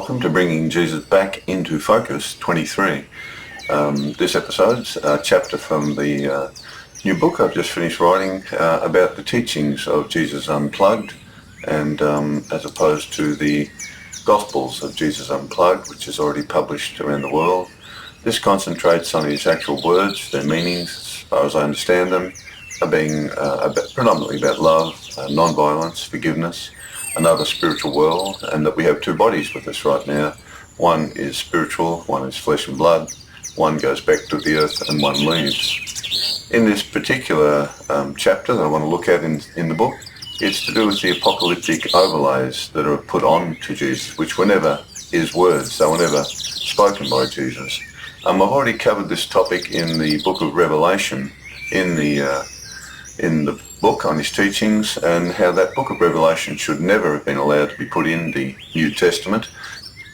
welcome to Bringing Jesus Back into Focus 23. This episode's a chapter from the new book I've just finished writing about the teachings of Jesus Unplugged, and as opposed to the Gospels of Jesus Unplugged, which is already published around the world. This concentrates on his actual words, their meanings, as far as I understand them, are being predominantly about love, non-violence, forgiveness, another spiritual world, and that we have two bodies with us right now. One is spiritual, one is flesh and blood, one goes back to the earth and one leaves. In this particular chapter that I want to look at in the book, it's to do with the apocalyptic overlays that are put on to Jesus, which were never his words, they were never spoken by Jesus. I've already covered this topic in the book of Revelation, in the book on his teachings, and how that book of Revelation should never have been allowed to be put in the New Testament.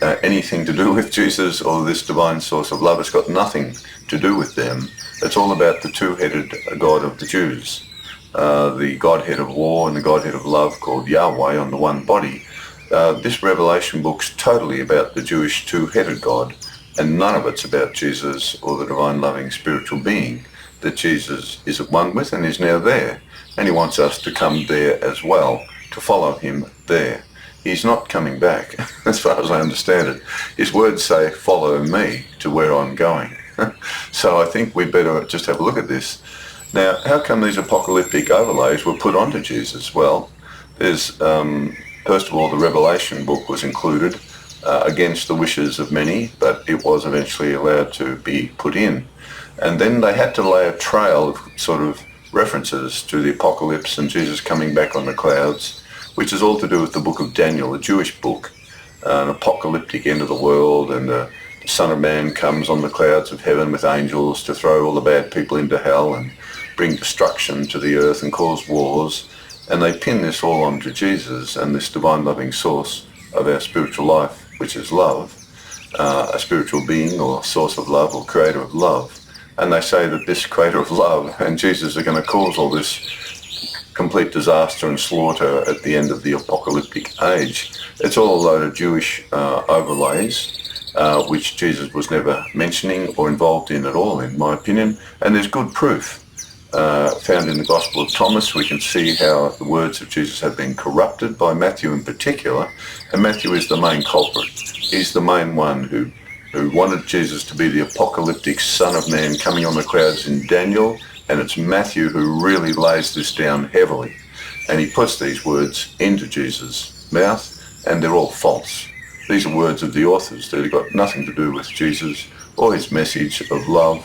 Anything to do with Jesus or this divine source of love, it's got nothing to do with them. It's all about the two-headed God of the Jews, the Godhead of War and the Godhead of Love called Yahweh on the one body. This Revelation book's totally about the Jewish two-headed God, and none of it's about Jesus or the divine loving spiritual being that Jesus is at one with and is now there. And he wants us to come there as well, to follow him there. He's not coming back, as far as I understand it. His words say, follow me to where I'm going. So I think we better just have a look at this. Now, how come these apocalyptic overlays were put onto Jesus? Well, there's, first of all, the Revelation book was included against the wishes of many, but it was eventually allowed to be put in. And then they had to lay a trail of sort of references to the apocalypse and Jesus coming back on the clouds, which is all to do with the book of Daniel, a Jewish book, an apocalyptic end of the world, and the Son of Man comes on the clouds of heaven with angels to throw all the bad people into hell and bring destruction to the earth and cause wars. And they pin this all onto Jesus and this divine loving source of our spiritual life, which is love, a spiritual being or source of love or creator of love. And they say that this creator of love and Jesus are going to cause all this complete disaster and slaughter at the end of the apocalyptic age. It's all a load of Jewish overlays, which Jesus was never mentioning or involved in at all, in my opinion. And there's good proof found in the Gospel of Thomas. We can see how the words of Jesus have been corrupted by Matthew in particular. And Matthew is the main culprit. He's the main one who wanted Jesus to be the apocalyptic Son of Man coming on the clouds in Daniel, and it's Matthew who really lays this down heavily. And he puts these words into Jesus' mouth, and they're all false. These are words of the authors. They've got nothing to do with Jesus or his message of love.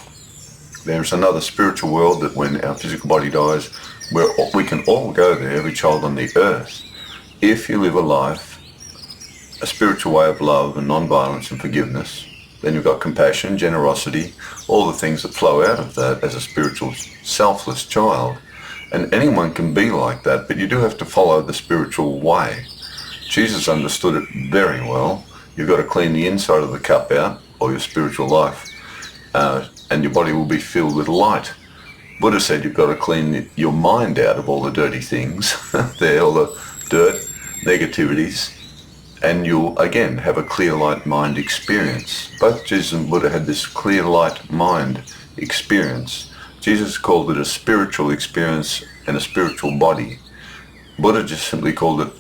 There's another spiritual world that when our physical body dies, where we can all go there, every child on the earth, if you live a life, a spiritual way of love and non-violence and forgiveness. Then you've got compassion, generosity, all the things that flow out of that as a spiritual, selfless child. And anyone can be like that, but you do have to follow the spiritual way. Jesus understood it very well. You've got to clean the inside of the cup out, or your spiritual life, and your body will be filled with light. Buddha said you've got to clean your mind out of all the dirty things, there, all the dirt, negativities, and you'll, again, have a clear light mind experience. Both Jesus and Buddha had this clear light mind experience. Jesus called it a spiritual experience and a spiritual body. Buddha just simply called it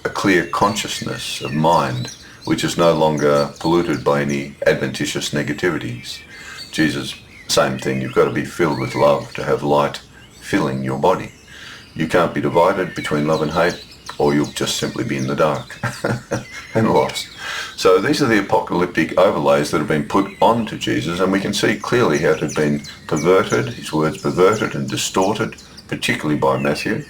a clear consciousness of mind, which is no longer polluted by any adventitious negativities. Jesus, same thing, you've got to be filled with love to have light filling your body. You can't be divided between love and hate, or you'll just simply be in the dark and lost. So these are the apocalyptic overlays that have been put onto Jesus, and we can see clearly how it had been perverted, his words perverted and distorted, particularly by Matthew,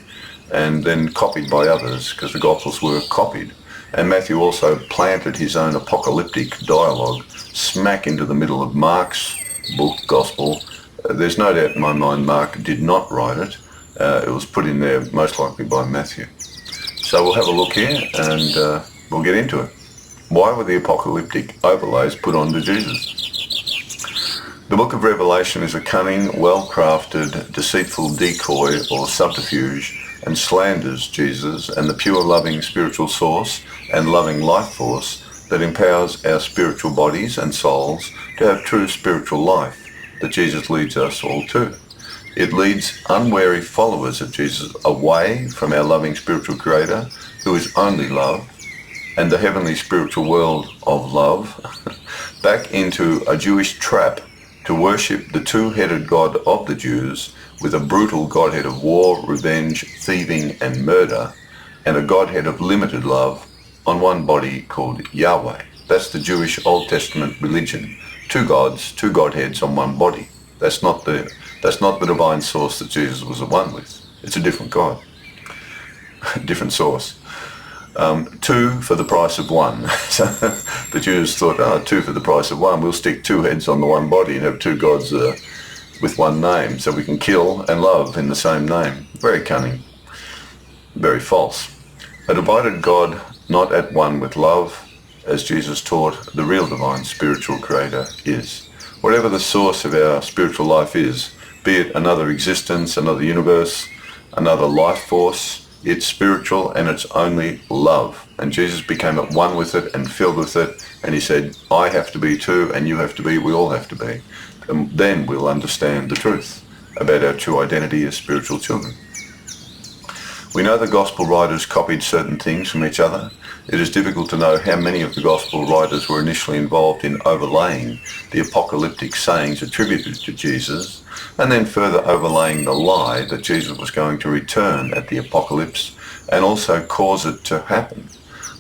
and then copied by others, because the Gospels were copied. And Matthew also planted his own apocalyptic dialogue smack into the middle of Mark's book, Gospel. There's no doubt in my mind Mark did not write it. It was put in there most likely by Matthew. So we'll have a look here and we'll get into it. Why were the apocalyptic overlays put onto Jesus? The book of Revelation is a cunning, well-crafted, deceitful decoy or subterfuge and slanders Jesus and the pure loving spiritual source and loving life force that empowers our spiritual bodies and souls to have true spiritual life that Jesus leads us all to. It leads unwary followers of Jesus away from our loving spiritual creator, who is only love, and the heavenly spiritual world of love, back into a Jewish trap to worship the two-headed God of the Jews with a brutal Godhead of war, revenge, thieving, and murder, and a Godhead of limited love on one body called Yahweh. That's the Jewish Old Testament religion. Two gods, two Godheads on one body. That's not the divine source that Jesus was at one with. It's a different God, different source. Two for the price of one. So the Jews thought, two for the price of one. We'll stick two heads on the one body and have two gods with one name, so we can kill and love in the same name. Very cunning, very false. A divided God, not at one with love, as Jesus taught the real divine spiritual creator is. Whatever the source of our spiritual life is, be it another existence, another universe, another life force, it's spiritual and it's only love. And Jesus became at one with it and filled with it. And he said, I have to be too, and you have to be, we all have to be. And then we'll understand the truth about our true identity as spiritual children. We know the gospel writers copied certain things from each other. It is difficult to know how many of the gospel writers were initially involved in overlaying the apocalyptic sayings attributed to Jesus, and then further overlaying the lie that Jesus was going to return at the apocalypse and also cause it to happen.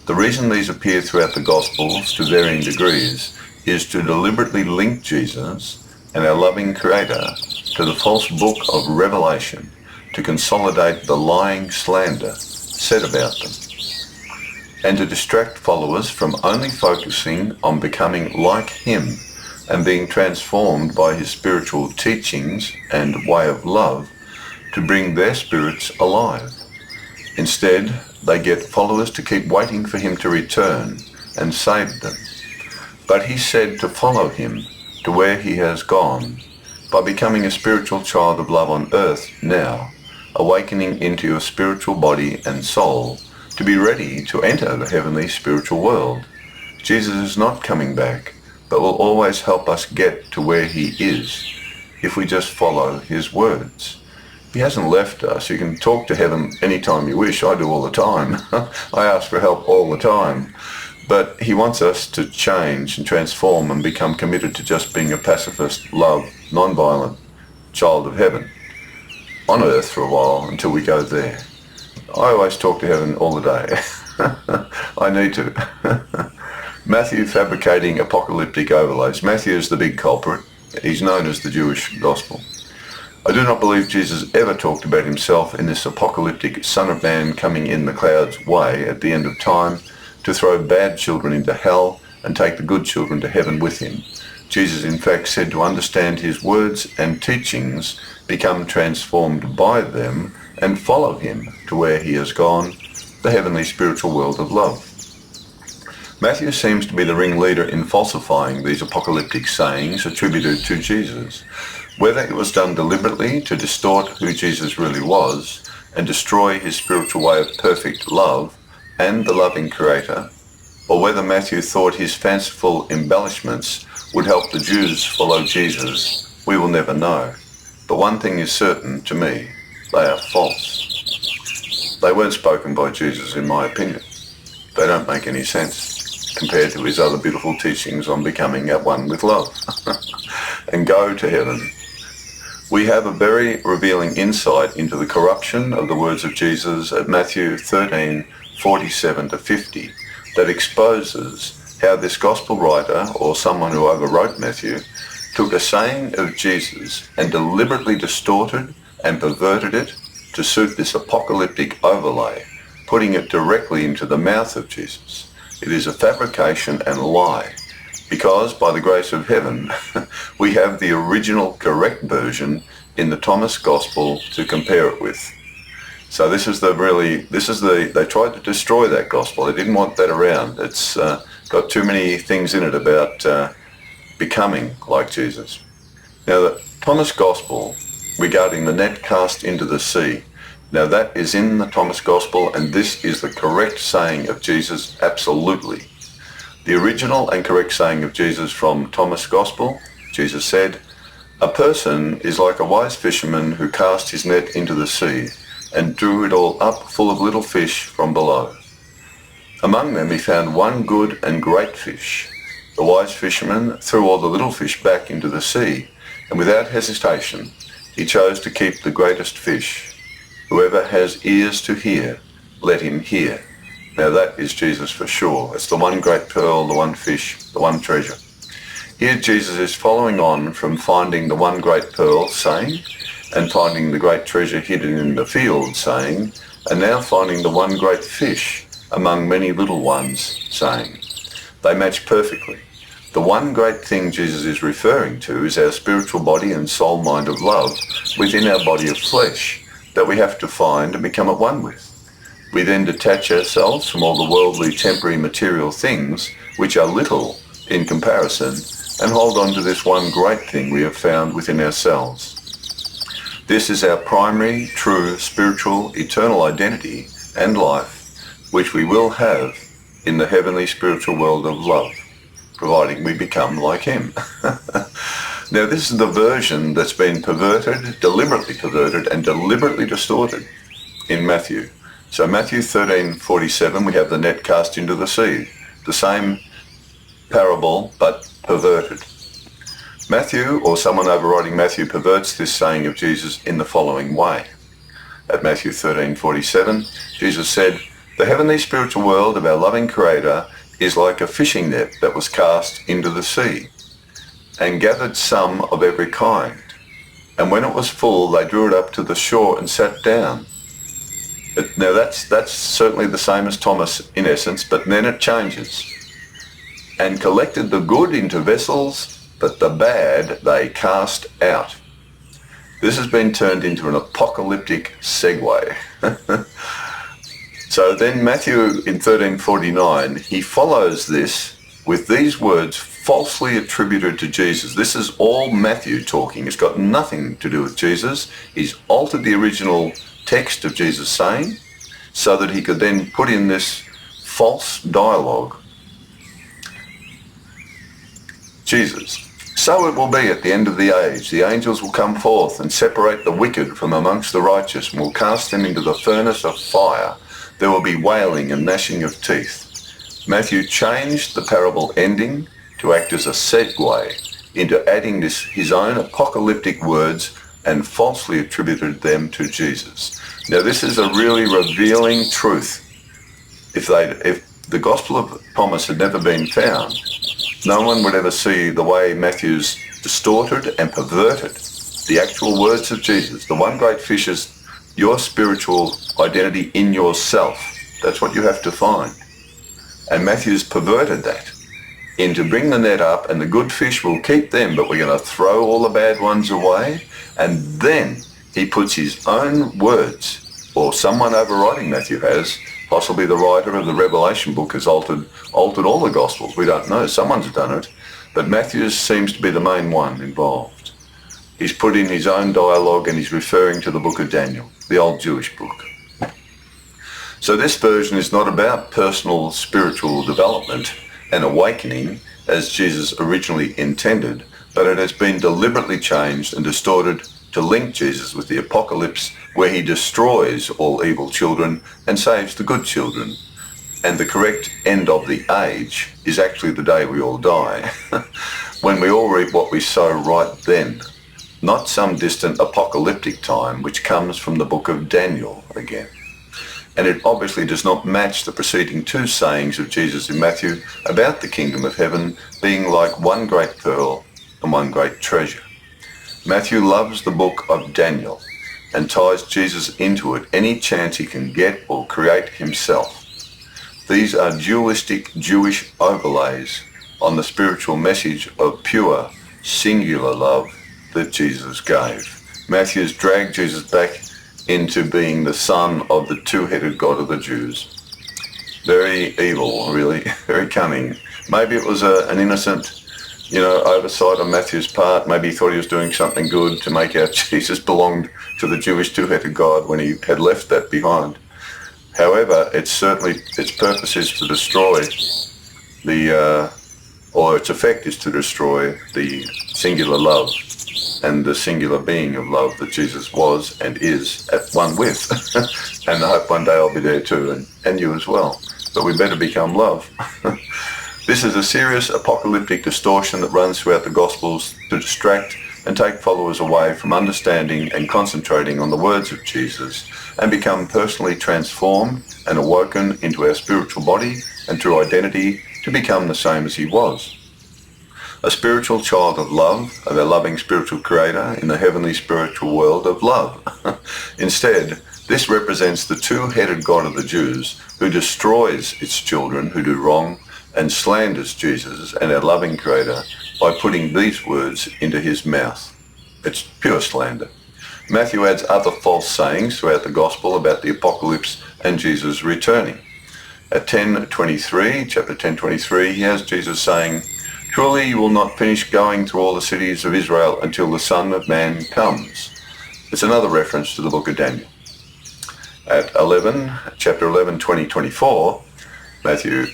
The reason these appear throughout the Gospels to varying degrees is to deliberately link Jesus and our loving Creator to the false book of Revelation, to consolidate the lying slander said about them, and to distract followers from only focusing on becoming like Him and being transformed by His spiritual teachings and way of love to bring their spirits alive. Instead, they get followers to keep waiting for Him to return and save them. But He said to follow Him to where He has gone by becoming a spiritual child of love on earth now, awakening into your spiritual body and soul to be ready to enter the heavenly spiritual world. Jesus is not coming back, but will always help us get to where He is if we just follow His words. He hasn't left us. You can talk to heaven anytime you wish. I do all the time. I ask for help all the time. But He wants us to change and transform and become committed to just being a pacifist, love, non-violent child of heaven on earth for a while until we go there. I always talk to heaven all the day. I need to. Matthew fabricating apocalyptic overlays. Matthew is the big culprit. He's known as the Jewish gospel. I do not believe Jesus ever talked about Himself in this apocalyptic Son of Man coming in the clouds way at the end of time to throw bad children into hell and take the good children to heaven with Him. Jesus in fact said to understand His words and teachings, become transformed by them, and follow Him to where He has gone, the heavenly spiritual world of love. Matthew seems to be the ringleader in falsifying these apocalyptic sayings attributed to Jesus. Whether it was done deliberately to distort who Jesus really was and destroy His spiritual way of perfect love and the loving Creator, or whether Matthew thought his fanciful embellishments would help the Jews follow Jesus, we will never know. But one thing is certain to me, they are false. They weren't spoken by Jesus, in my opinion. They don't make any sense compared to His other beautiful teachings on becoming at one with love and go to heaven. We have a very revealing insight into the corruption of the words of Jesus at Matthew 13:47-50 that exposes how this gospel writer, or someone who overwrote Matthew, took a saying of Jesus and deliberately distorted and perverted it to suit this apocalyptic overlay, putting it directly into the mouth of Jesus. It is a fabrication and lie, because by the grace of heaven, we have the original correct version in the Thomas Gospel to compare it with. So they tried to destroy that gospel. They didn't want that around. It's got too many things in it about becoming like Jesus. Now the Thomas Gospel regarding the net cast into the sea, now that is in the Thomas Gospel, and this is the correct saying of Jesus, absolutely. The original and correct saying of Jesus from Thomas' Gospel, Jesus said, "A person is like a wise fisherman who cast his net into the sea and drew it all up full of little fish from below. Among them he found one good and great fish. The wise fisherman threw all the little fish back into the sea, and without hesitation he chose to keep the greatest fish. Whoever has ears to hear, let him hear." Now that is Jesus for sure. It's the one great pearl, the one fish, the one treasure. Here Jesus is following on from finding the one great pearl, saying, and finding the great treasure hidden in the field, saying, and now finding the one great fish among many little ones, saying. They match perfectly. The one great thing Jesus is referring to is our spiritual body and soul mind of love within our body of flesh that we have to find and become at one with. We then detach ourselves from all the worldly, temporary, material things, which are little in comparison, and hold on to this one great thing we have found within ourselves. This is our primary, true, spiritual, eternal identity and life, which we will have in the heavenly spiritual world of love, providing we become like him. Now this is the version that's been perverted, and deliberately distorted in Matthew. So Matthew 13:47, we have the net cast into the sea. The same parable, but perverted. Matthew, or someone overriding Matthew, perverts this saying of Jesus in the following way. At Matthew 13:47, Jesus said, "The heavenly spiritual world of our loving Creator is like a fishing net that was cast into the sea, and gathered some of every kind. And when it was full, they drew it up to the shore and sat down." Now that's certainly the same as Thomas in essence, but then it changes. "And collected the good into vessels, but the bad they cast out." This has been turned into an apocalyptic segue. So then Matthew in 13:49, he follows this with these words falsely attributed to Jesus. This is all Matthew talking. It's got nothing to do with Jesus. He's altered the original text of Jesus saying so that he could then put in this false dialogue. Jesus, "So it will be at the end of the age. The angels will come forth and separate the wicked from amongst the righteous and will cast them into the furnace of fire. There will be wailing and gnashing of teeth." Matthew changed the parable ending to act as a segue into adding his own apocalyptic words and falsely attributed them to Jesus. Now this is a really revealing truth. If the Gospel of Thomas had never been found, no one would ever see the way Matthew's distorted and perverted the actual words of Jesus. The one great fish is your spiritual identity in yourself. That's what you have to find. And Matthew's perverted that into bring the net up and the good fish will keep them, but we're going to throw all the bad ones away. And then he puts his own words, or someone overriding Matthew has, possibly the writer of the Revelation book has altered all the Gospels. We don't know. Someone's done it. But Matthew seems to be the main one involved. He's put in his own dialogue and he's referring to the book of Daniel, the old Jewish book. So this version is not about personal spiritual development and awakening as Jesus originally intended, but it has been deliberately changed and distorted to link Jesus with the apocalypse where he destroys all evil children and saves the good children. And the correct end of the age is actually the day we all die, when we all reap what we sow right then, not some distant apocalyptic time which comes from the book of Daniel again. And it obviously does not match the preceding two sayings of Jesus in Matthew about the kingdom of heaven being like one great pearl and one great treasure. Matthew loves the book of Daniel and ties Jesus into it any chance he can get or create himself. These are dualistic Jewish overlays on the spiritual message of pure, singular love that Jesus gave. Matthew's dragged Jesus back into being the son of the two-headed God of the Jews. Very evil, really, very cunning. Maybe it was an innocent, oversight on Matthew's part. Maybe he thought he was doing something good to make out Jesus belonged to the Jewish two-headed God when he had left that behind. However, its purpose is to destroy or its effect is to destroy the singular love and the singular being of love that Jesus was and is at one with. And I hope one day I'll be there too, and you as well. But we better become love. This is a serious apocalyptic distortion that runs throughout the Gospels to distract and take followers away from understanding and concentrating on the words of Jesus, and become personally transformed and awoken into our spiritual body and through identity to become the same as he was. A spiritual child of love, of our loving spiritual creator in the heavenly spiritual world of love. Instead, this represents the two-headed God of the Jews who destroys its children who do wrong and slanders Jesus and our loving creator by putting these words into his mouth. It's pure slander. Matthew adds other false sayings throughout the gospel about the apocalypse and Jesus returning. At chapter 10:23, he has Jesus saying, "Truly you will not finish going through all the cities of Israel until the Son of Man comes." It's another reference to the book of Daniel. At chapter 11, 24, Matthew,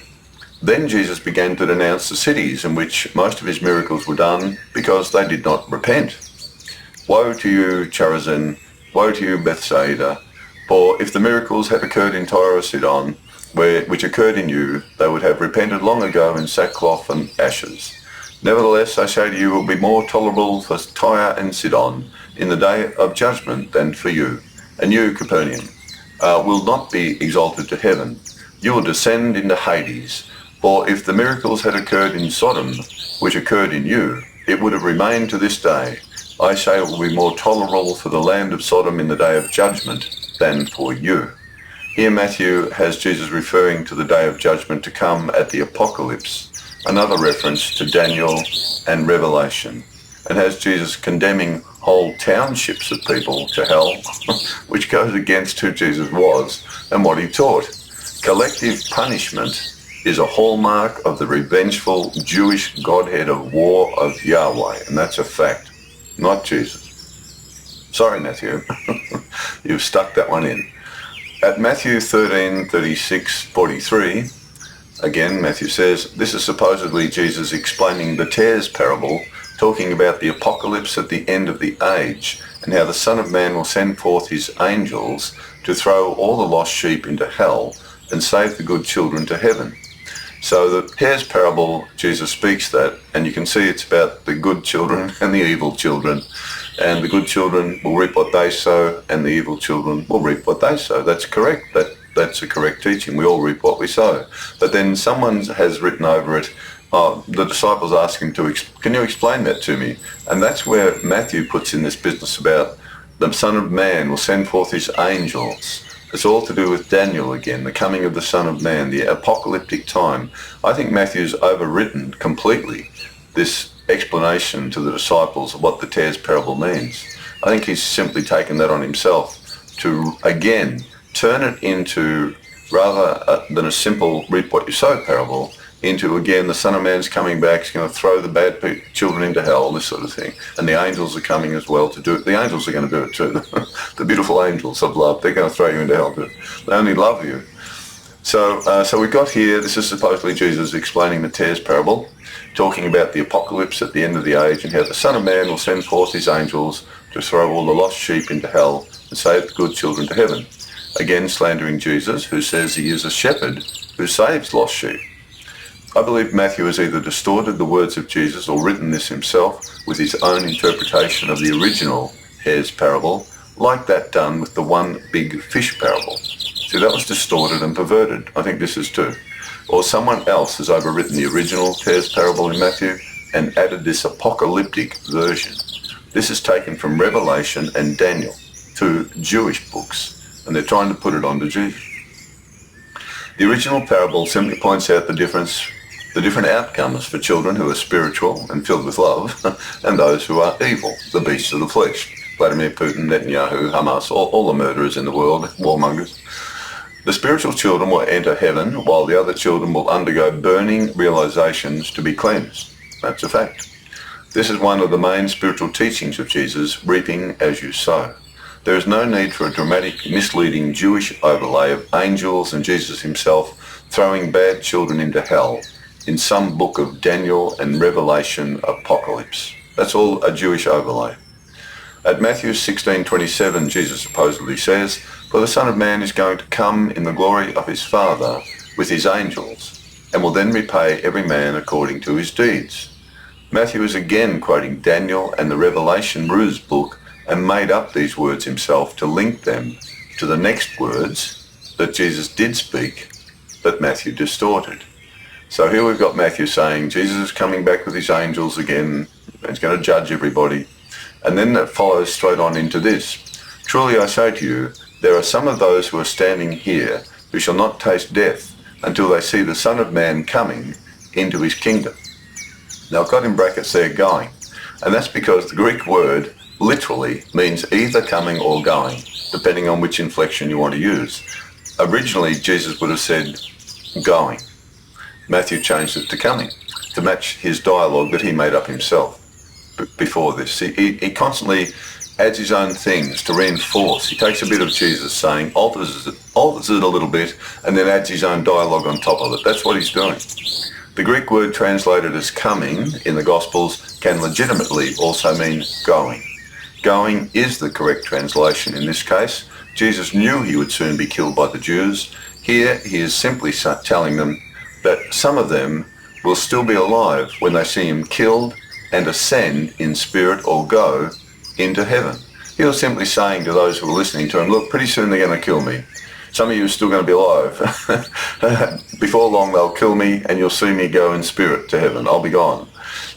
"Then Jesus began to denounce the cities in which most of his miracles were done because they did not repent. Woe to you, Chorazin! Woe to you, Bethsaida! For if the miracles had occurred in Tyre or Sidon, which occurred in you, they would have repented long ago in sackcloth and ashes. Nevertheless, I say to you, it will be more tolerable for Tyre and Sidon in the day of judgment than for you. And you, Capernaum, will not be exalted to heaven. You will descend into Hades. For if the miracles had occurred in Sodom, which occurred in you, it would have remained to this day. I say it will be more tolerable for the land of Sodom in the day of judgment than for you." Here Matthew has Jesus referring to the day of judgment to come at the apocalypse, another reference to Daniel and Revelation, and has Jesus condemning whole townships of people to hell, which goes against who Jesus was and what he taught. Collective punishment is a hallmark of the revengeful Jewish Godhead of War of Yahweh, and that's a fact, not Jesus. Sorry, Matthew. You've stuck that one in. At Matthew 13:36-43, again, Matthew says, this is supposedly Jesus explaining the tares parable, talking about the apocalypse at the end of the age, and how the Son of Man will send forth his angels to throw all the lost sheep into hell and save the good children to heaven. So the tares parable, Jesus speaks that, and you can see it's about the good children and the evil children. And the good children will reap what they sow, and the evil children will reap what they sow. That's correct. That's a correct teaching. We all reap what we sow. But then someone has written over it, the disciples ask him can you explain that to me? And that's where Matthew puts in this business about the Son of Man will send forth his angels. It's all to do with Daniel again, the coming of the Son of Man, the apocalyptic time. I think Matthew's overwritten completely this explanation to the disciples of what the tares parable means. I think he's simply taken that on himself to, again, turn it into, rather than a simple reap what you sow parable, into, again, the Son of Man's coming back, he's going to throw the bad children into hell, this sort of thing. And the angels are coming as well to do it. The angels are going to do it too. The beautiful angels of love, they're going to throw you into hell too. They only love you. So we've got here, this is supposedly Jesus explaining the tares parable, talking about the apocalypse at the end of the age and how the Son of Man will send forth his angels to throw all the lost sheep into hell and save the good children to heaven. Again, slandering Jesus, who says he is a shepherd who saves lost sheep. I believe Matthew has either distorted the words of Jesus or written this himself with his own interpretation of the original hare's parable, like that done with the one big fish parable. See, that was distorted and perverted. I think this is too. Or someone else has overwritten the original tares parable in Matthew and added this apocalyptic version. This is taken from Revelation and Daniel, two Jewish books, and they're trying to put it onto Jesus. The original parable simply points out the different outcomes for children who are spiritual and filled with love, and those who are evil, the beasts of the flesh. Vladimir Putin, Netanyahu, Hamas, all the murderers in the world, warmongers. The spiritual children will enter heaven, while the other children will undergo burning realizations to be cleansed. That's a fact. This is one of the main spiritual teachings of Jesus, reaping as you sow. There is no need for a dramatic, misleading Jewish overlay of angels and Jesus himself throwing bad children into hell, in some book of Daniel and Revelation Apocalypse. That's all a Jewish overlay. At Matthew 16:27, Jesus supposedly says, "For the Son of Man is going to come in the glory of his Father with his angels, and will then repay every man according to his deeds." Matthew is again quoting Daniel and the Revelation Ruse book and made up these words himself to link them to the next words that Jesus did speak, but Matthew distorted. So here we've got Matthew saying Jesus is coming back with his angels again, and he's going to judge everybody. And then that follows straight on into this. "Truly I say to you, there are some of those who are standing here who shall not taste death until they see the Son of Man coming into his kingdom." Now I've got in brackets there going, and that's because the Greek word literally means either coming or going, depending on which inflection you want to use. Originally Jesus would have said going. Matthew changed it to coming, to match his dialogue that he made up himself before this. He constantly adds his own things to reinforce. He takes a bit of Jesus saying, alters it a little bit, and then adds his own dialogue on top of it. That's what he's doing. The Greek word translated as coming in the Gospels can legitimately also mean going. Going is the correct translation in this case. Jesus knew he would soon be killed by the Jews. Here he is simply telling them that some of them will still be alive when they see him killed and ascend in spirit or go into heaven. He was simply saying to those who were listening to him, look, pretty soon they're going to kill me. Some of you are still going to be alive. Before long they'll kill me and you'll see me go in spirit to heaven. I'll be gone.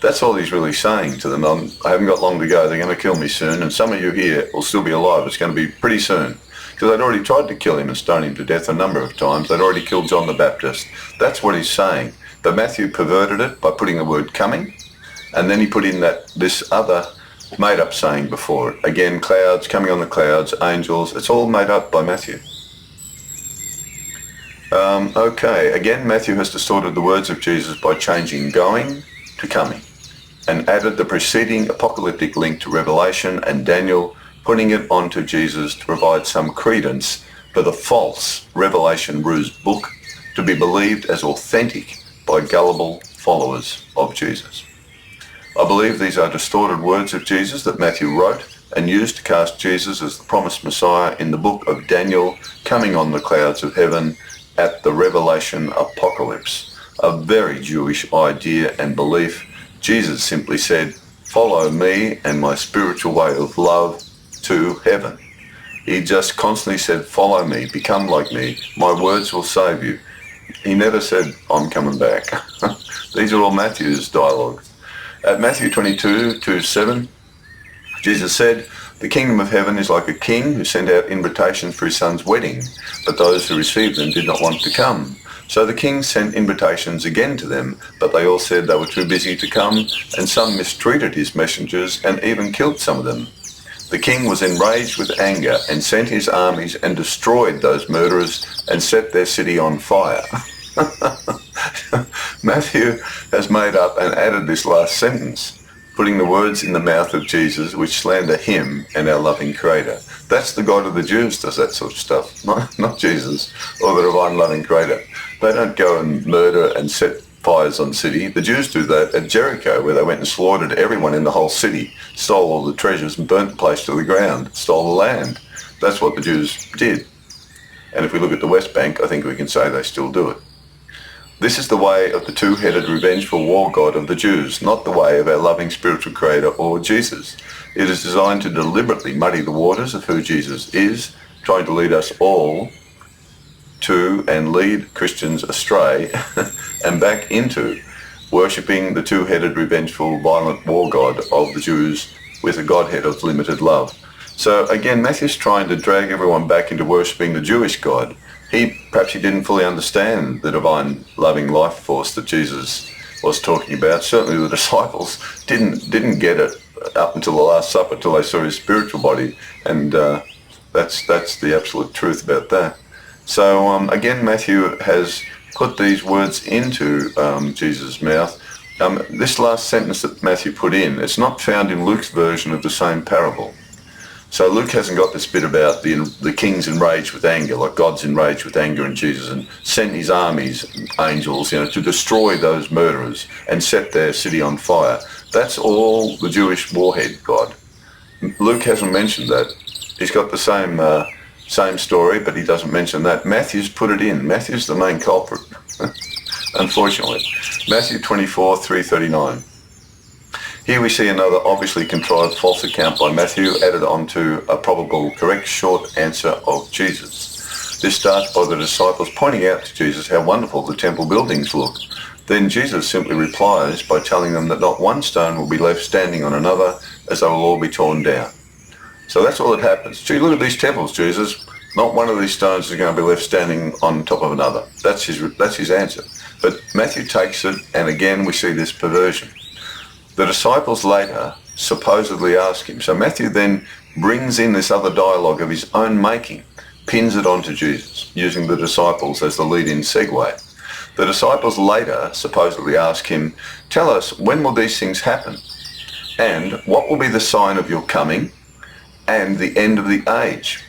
That's all he's really saying to them. I haven't got long to go. They're going to kill me soon, and some of you here will still be alive. It's going to be pretty soon. Because they'd already tried to kill him and stone him to death a number of times. They'd already killed John the Baptist. That's what he's saying. But Matthew perverted it by putting the word coming, and then he put in this other made-up saying before it. Again, clouds, coming on the clouds, angels. It's all made up by Matthew. Okay, again, Matthew has distorted the words of Jesus by changing going to coming, and added the preceding apocalyptic link to Revelation and Daniel, putting it onto Jesus to provide some credence for the false Revelation Ruse book to be believed as authentic by gullible followers of Jesus. I believe these are distorted words of Jesus that Matthew wrote and used to cast Jesus as the promised Messiah in the book of Daniel, coming on the clouds of heaven at the Revelation Apocalypse. A very Jewish idea and belief. Jesus simply said, follow me and my spiritual way of love to heaven. He just constantly said, follow me, become like me, my words will save you. He never said, I'm coming back. These are all Matthew's dialogue. At Matthew 22:7, Jesus said, the kingdom of heaven is like a king who sent out invitations for his son's wedding, but those who received them did not want to come. So the king sent invitations again to them, but they all said they were too busy to come, and some mistreated his messengers and even killed some of them. The king was enraged with anger and sent his armies and destroyed those murderers and set their city on fire. Matthew has made up and added this last sentence, putting the words in the mouth of Jesus which slander him and our loving Creator. That's the God of the Jews does that sort of stuff, not Jesus or the divine loving Creator. They don't go and murder and set fires on city. The Jews do that at Jericho, where they went and slaughtered everyone in the whole city, stole all the treasures and burnt the place to the ground, stole the land. That's what the Jews did. And if we look at the West Bank, I think we can say they still do it. This is the way of the two-headed revengeful war god of the Jews, not the way of our loving spiritual Creator or Jesus. It is designed to deliberately muddy the waters of who Jesus is, trying to lead us all to and lead Christians astray and back into worshipping the two-headed revengeful violent war god of the Jews with a Godhead of limited love. So again, Matthew's trying to drag everyone back into worshipping the Jewish God. Perhaps he didn't fully understand the divine loving life force that Jesus was talking about. Certainly the disciples didn't get it up until the Last Supper, till they saw his spiritual body, and that's the absolute truth about that. So again, Matthew has put these words into Jesus' mouth. This last sentence that Matthew put in, it's not found in Luke's version of the same parable. So Luke hasn't got this bit about the king's enraged with anger, like God's enraged with anger in Jesus and sent his armies, angels, to destroy those murderers and set their city on fire. That's all the Jewish warhead God. Luke hasn't mentioned that. He's got the same story, but he doesn't mention that. Matthew's put it in. Matthew's the main culprit, unfortunately. Matthew 24, 339. Here we see another obviously contrived false account by Matthew added onto a probable correct short answer of Jesus. This starts by the disciples pointing out to Jesus how wonderful the temple buildings look. Then Jesus simply replies by telling them that not one stone will be left standing on another, as they will all be torn down. So that's all that happens. Gee, look at these temples, Jesus. Not one of these stones is going to be left standing on top of another. That's his answer. But Matthew takes it, and again we see this perversion. The disciples later supposedly ask him. So Matthew then brings in this other dialogue of his own making, pins it onto Jesus, using the disciples as the lead-in segue. The disciples later supposedly ask him, tell us, when will these things happen? And what will be the sign of your coming and the end of the age?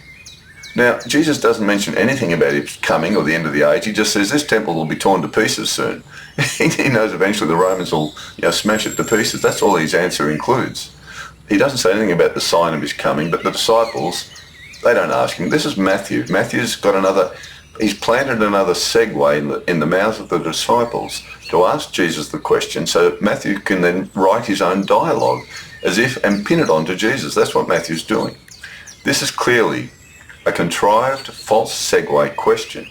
Now, Jesus doesn't mention anything about his coming or the end of the age. He just says this temple will be torn to pieces soon. He knows eventually the Romans will smash it to pieces. That's all his answer includes. He doesn't say anything about the sign of his coming, but the disciples, they don't ask him. This is Matthew. Matthew's got he's planted another segue in the mouth of the disciples to ask Jesus the question, so Matthew can then write his own dialogue and pin it onto Jesus. That's what Matthew's doing. This is clearly a contrived false segue question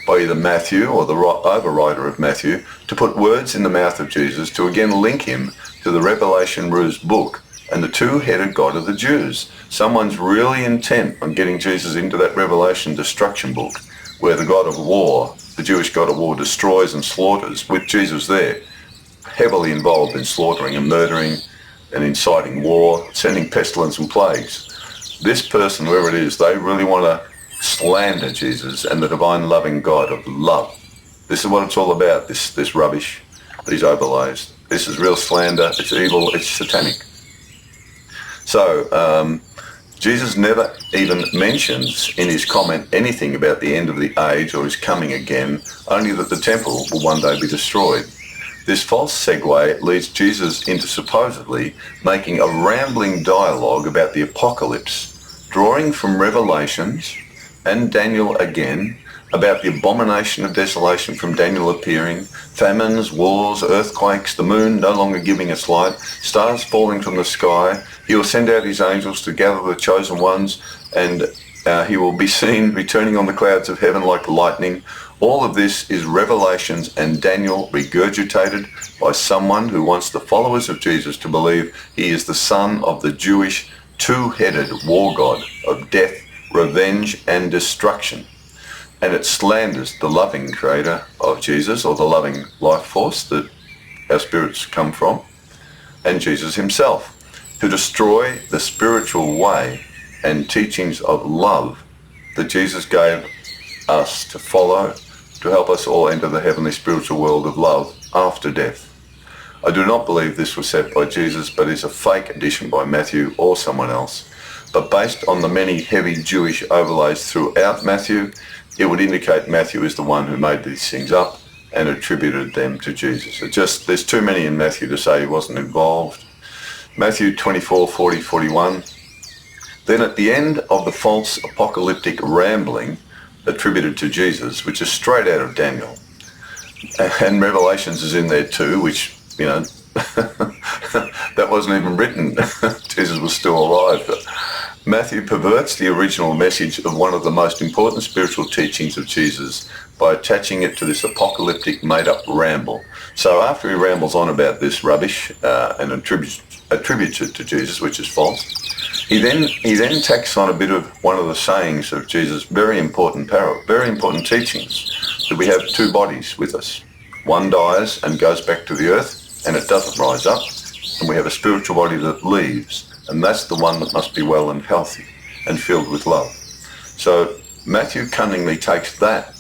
by either Matthew or the overwriter of Matthew to put words in the mouth of Jesus to again link him to the Revelation ruse book and the two-headed God of the Jews. Someone's really intent on getting Jesus into that Revelation destruction book where the God of war, the Jewish God of war, destroys and slaughters, with Jesus there, heavily involved in slaughtering and murdering and inciting war, sending pestilence and plagues. This person, whoever it is, they really want to slander Jesus and the divine loving God of love. This is what it's all about, this rubbish, these overlays. This is real slander, it's evil, it's satanic. So, Jesus never even mentions in his comment anything about the end of the age or his coming again, only that the temple will one day be destroyed. This false segue leads Jesus into supposedly making a rambling dialogue about the apocalypse, drawing from Revelations and Daniel again, about the abomination of desolation from Daniel appearing, famines, wars, earthquakes, the moon no longer giving its light, stars falling from the sky. He will send out his angels to gather the chosen ones, and he will be seen returning on the clouds of heaven like lightning. All of this is Revelations and Daniel regurgitated by someone who wants the followers of Jesus to believe he is the son of the Jewish two-headed war god of death, revenge and destruction. And it slanders the loving creator of Jesus, or the loving life force that our spirits come from, and Jesus himself, to destroy the spiritual way and teachings of love that Jesus gave us to follow, to help us all enter the heavenly spiritual world of love after death. I do not believe this was said by Jesus, but is a fake addition by Matthew or someone else. But based on the many heavy Jewish overlays throughout Matthew, it would indicate Matthew is the one who made these things up and attributed them to Jesus. There's too many in Matthew to say he wasn't involved. Matthew 24, 40, 41. Then at the end of the false apocalyptic rambling attributed to Jesus, which is straight out of Daniel, and Revelations is in there too, which, that wasn't even written. Jesus was still alive. Matthew perverts the original message of one of the most important spiritual teachings of Jesus by attaching it to this apocalyptic made-up ramble. So after he rambles on about this rubbish and attributes it to Jesus, which is false, he then tacks on a bit of one of the sayings of Jesus' very important teachings, that we have two bodies with us. One dies and goes back to the earth, and it doesn't rise up, and we have a spiritual body that leaves, and that's the one that must be well and healthy and filled with love. So Matthew cunningly takes that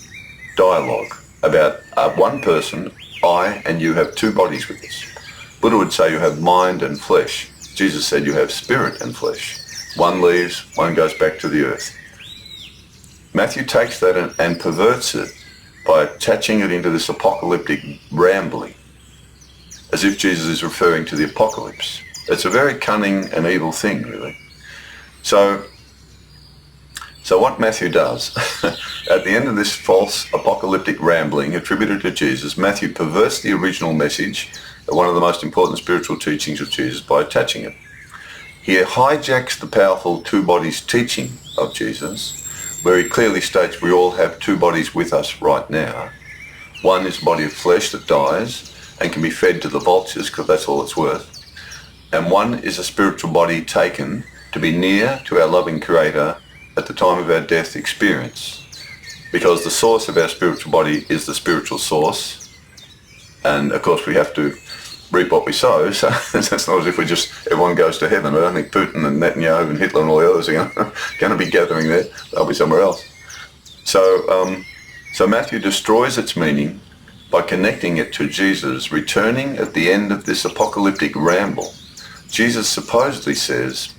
dialogue about one person, I and you have two bodies with us. Buddha would say you have mind and flesh. Jesus said you have spirit and flesh. One leaves, one goes back to the earth. Matthew takes that and perverts it by attaching it into this apocalyptic rambling, as if Jesus is referring to the apocalypse. It's a very cunning and evil thing, really. So what Matthew does, at the end of this false apocalyptic rambling attributed to Jesus, Matthew perverts the original message, one of the most important spiritual teachings of Jesus, by attaching it. He hijacks the powerful two bodies teaching of Jesus, where he clearly states we all have two bodies with us right now. One is a body of flesh that dies and can be fed to the vultures because that's all it's worth. And one is a spiritual body taken to be near to our loving Creator at the time of our death experience, because the source of our spiritual body is the spiritual source, and of course we have to reap what we sow, so it's not as if everyone goes to heaven. I don't think Putin and Netanyahu and Hitler and all the others are going to be gathering there. They'll be somewhere else. So Matthew destroys its meaning by connecting it to Jesus returning at the end of this apocalyptic ramble. Jesus supposedly says,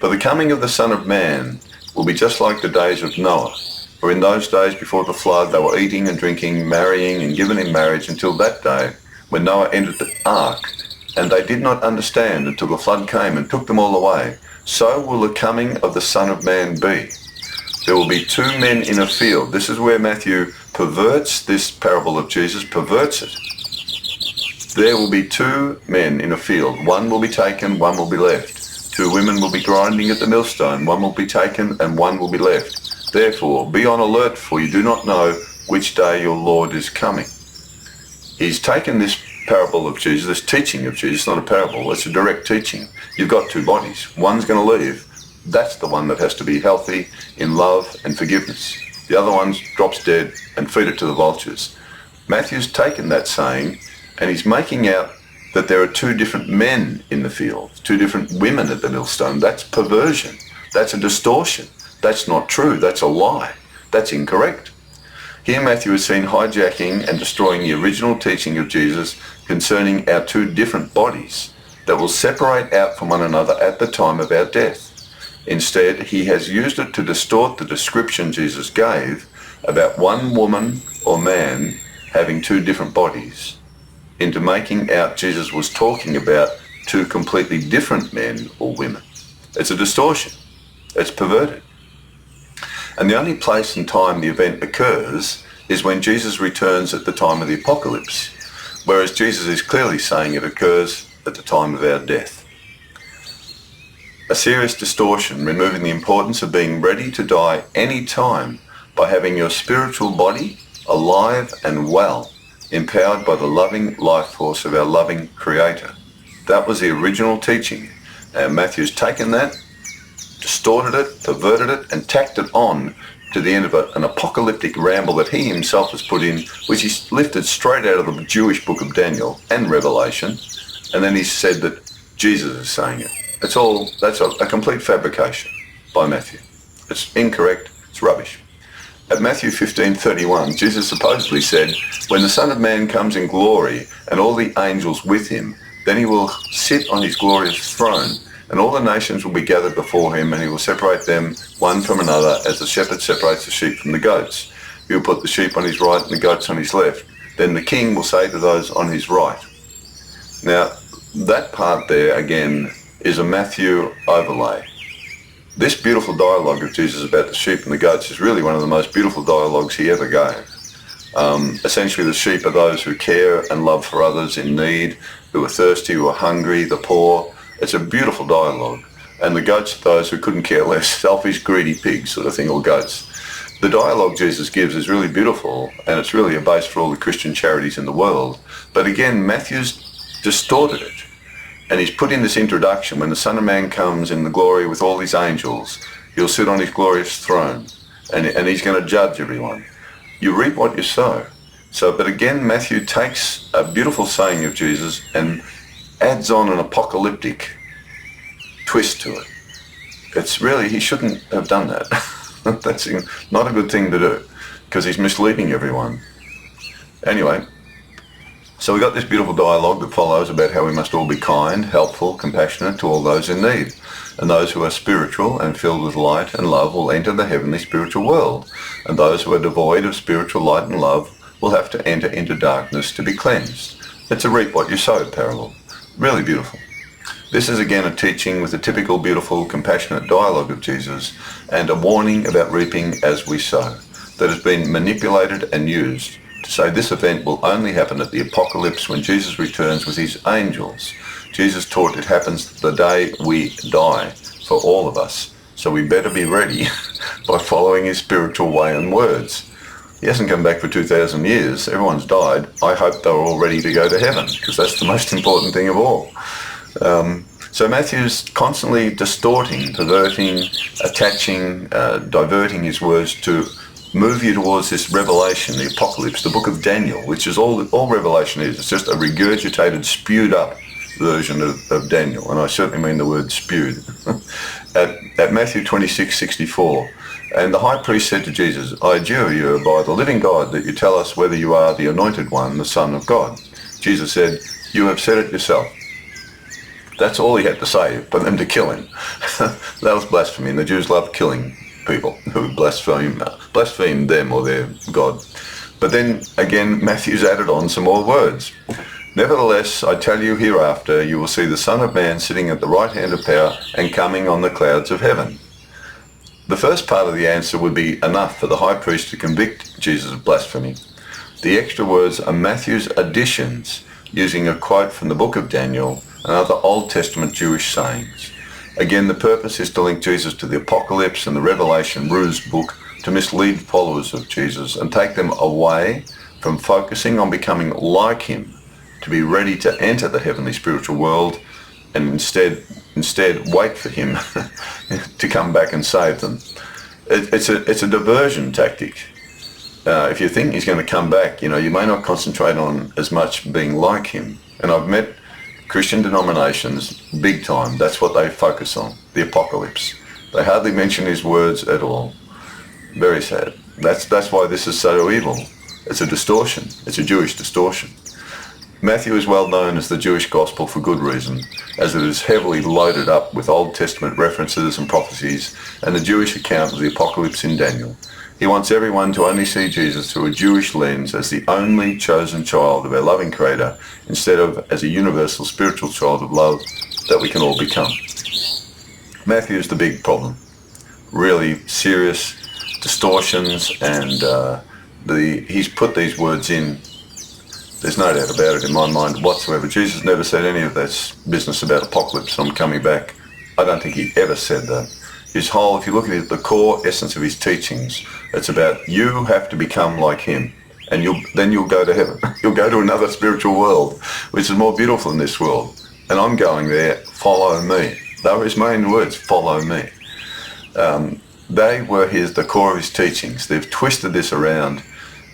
"For the coming of the Son of Man will be just like the days of Noah. For in those days before the flood they were eating and drinking, marrying and given in marriage until that day when Noah entered the ark, and they did not understand until the flood came and took them all away. So will the coming of the Son of Man be. There will be two men in a field." This is where Matthew perverts this parable of Jesus, perverts it. "There will be two men in a field. One will be taken, one will be left. Two women will be grinding at the millstone. One will be taken and one will be left. Therefore, be on alert, for you do not know which day your Lord is coming." He's taken this parable of Jesus, this teaching of Jesus, not a parable, it's a direct teaching. You've got two bodies. One's going to leave. That's the one that has to be healthy in love and forgiveness. The other one drops dead and feed it to the vultures. Matthew's taken that saying and he's making out that there are two different men in the field, two different women at the millstone. That's perversion. That's a distortion. That's not true. That's a lie. That's incorrect. Here Matthew is seen hijacking and destroying the original teaching of Jesus concerning our two different bodies that will separate out from one another at the time of our death. Instead, he has used it to distort the description Jesus gave about one woman or man having two different bodies into making out Jesus was talking about two completely different men or women. It's a distortion. It's perverted. And the only place and time the event occurs is when Jesus returns at the time of the apocalypse, whereas Jesus is clearly saying it occurs at the time of our death. A serious distortion, removing the importance of being ready to die any time by having your spiritual body alive and well, empowered by the loving life force of our loving Creator. That was the original teaching. And Matthew's taken that, distorted it, perverted it, and tacked it on to the end of an apocalyptic ramble that he himself has put in, which he's lifted straight out of the Jewish book of Daniel and Revelation, and then he said that Jesus is saying it. That's a complete fabrication by Matthew. It's incorrect, it's rubbish. At Matthew 15:31, Jesus supposedly said, "When the Son of Man comes in glory and all the angels with him, then he will sit on his glorious throne, and all the nations will be gathered before him, and he will separate them one from another as the shepherd separates the sheep from the goats. He will put the sheep on his right and the goats on his left. Then the king will say to those on his right." Now, that part there, again, is a Matthew overlay. This beautiful dialogue of Jesus about the sheep and the goats is really one of the most beautiful dialogues he ever gave. Essentially, the sheep are those who care and love for others in need, who are thirsty, who are hungry, the poor. It's a beautiful dialogue. And the goats are those who couldn't care less, selfish, greedy pigs sort of thing, or goats. The dialogue Jesus gives is really beautiful, and it's really a base for all the Christian charities in the world. But again, Matthew's distorted it. And he's put in this introduction, when the Son of Man comes in the glory with all his angels, he'll sit on his glorious throne, and he's going to judge everyone. You reap what you sow. But again, Matthew takes a beautiful saying of Jesus and adds on an apocalyptic twist to it. It's really, he shouldn't have done that. That's not a good thing to do, because he's misleading everyone. Anyway, So we got this beautiful dialogue that follows about how we must all be kind, helpful, compassionate to all those in need. And those who are spiritual and filled with light and love will enter the heavenly spiritual world. And those who are devoid of spiritual light and love will have to enter into darkness to be cleansed. It's a reap what you sow parable. Really beautiful. This is again a teaching with a typical beautiful, compassionate dialogue of Jesus and a warning about reaping as we sow that has been manipulated and used to say this event will only happen at the apocalypse when Jesus returns with his angels. Jesus taught it happens the day we die for all of us, so we better be ready by following his spiritual way and words. He hasn't come back for 2,000 years. Everyone's died. I hope they're all ready to go to heaven, because that's the most important thing of all. So Matthew's constantly distorting, perverting, attaching, diverting his words to move you towards this revelation, the apocalypse, the book of Daniel, which is all Revelation is. It's just a regurgitated, spewed up version of Daniel, and I certainly mean the word spewed. At Matthew 26:64, and the high priest said to Jesus, I adjure you by the living God that you tell us whether you are the anointed one, the Son of God. Jesus said, you have said it yourself. That's all he had to say for them to kill him. That was blasphemy, and the Jews love killing people who blaspheme them or their God. But then again, Matthew's added on some more words. Nevertheless, I tell you hereafter, you will see the Son of Man sitting at the right hand of power and coming on the clouds of heaven. The first part of the answer would be enough for the high priest to convict Jesus of blasphemy. The extra words are Matthew's additions, using a quote from the book of Daniel and other Old Testament Jewish sayings. Again, the purpose is to link Jesus to the Apocalypse and the Revelation ruse book to mislead followers of Jesus and take them away from focusing on becoming like him, to be ready to enter the heavenly spiritual world, and instead wait for him to come back and save them. It's a diversion tactic. If you think he's going to come back, you may not concentrate on as much being like him. And I've met Christian denominations big time. That's what they focus on, the apocalypse. They hardly mention his words at all. Very sad. That's why this is so evil. It's a distortion. It's a Jewish distortion. Matthew is well known as the Jewish gospel for good reason, as it is heavily loaded up with Old Testament references and prophecies and the Jewish account of the apocalypse in Daniel. He wants everyone to only see Jesus through a Jewish lens as the only chosen child of our loving Creator, instead of as a universal spiritual child of love that we can all become. Matthew is the big problem. Really serious distortions, and he's put these words in. There's no doubt about it in my mind whatsoever. Jesus never said any of that business about apocalypse, I'm coming back. I don't think he ever said that. His whole, if you look at the core essence of his teachings, it's about you have to become like him, and then you'll go to heaven. You'll go to another spiritual world, which is more beautiful than this world. And I'm going there, follow me. They were his main words, follow me. They were the core of his teachings. They've twisted this around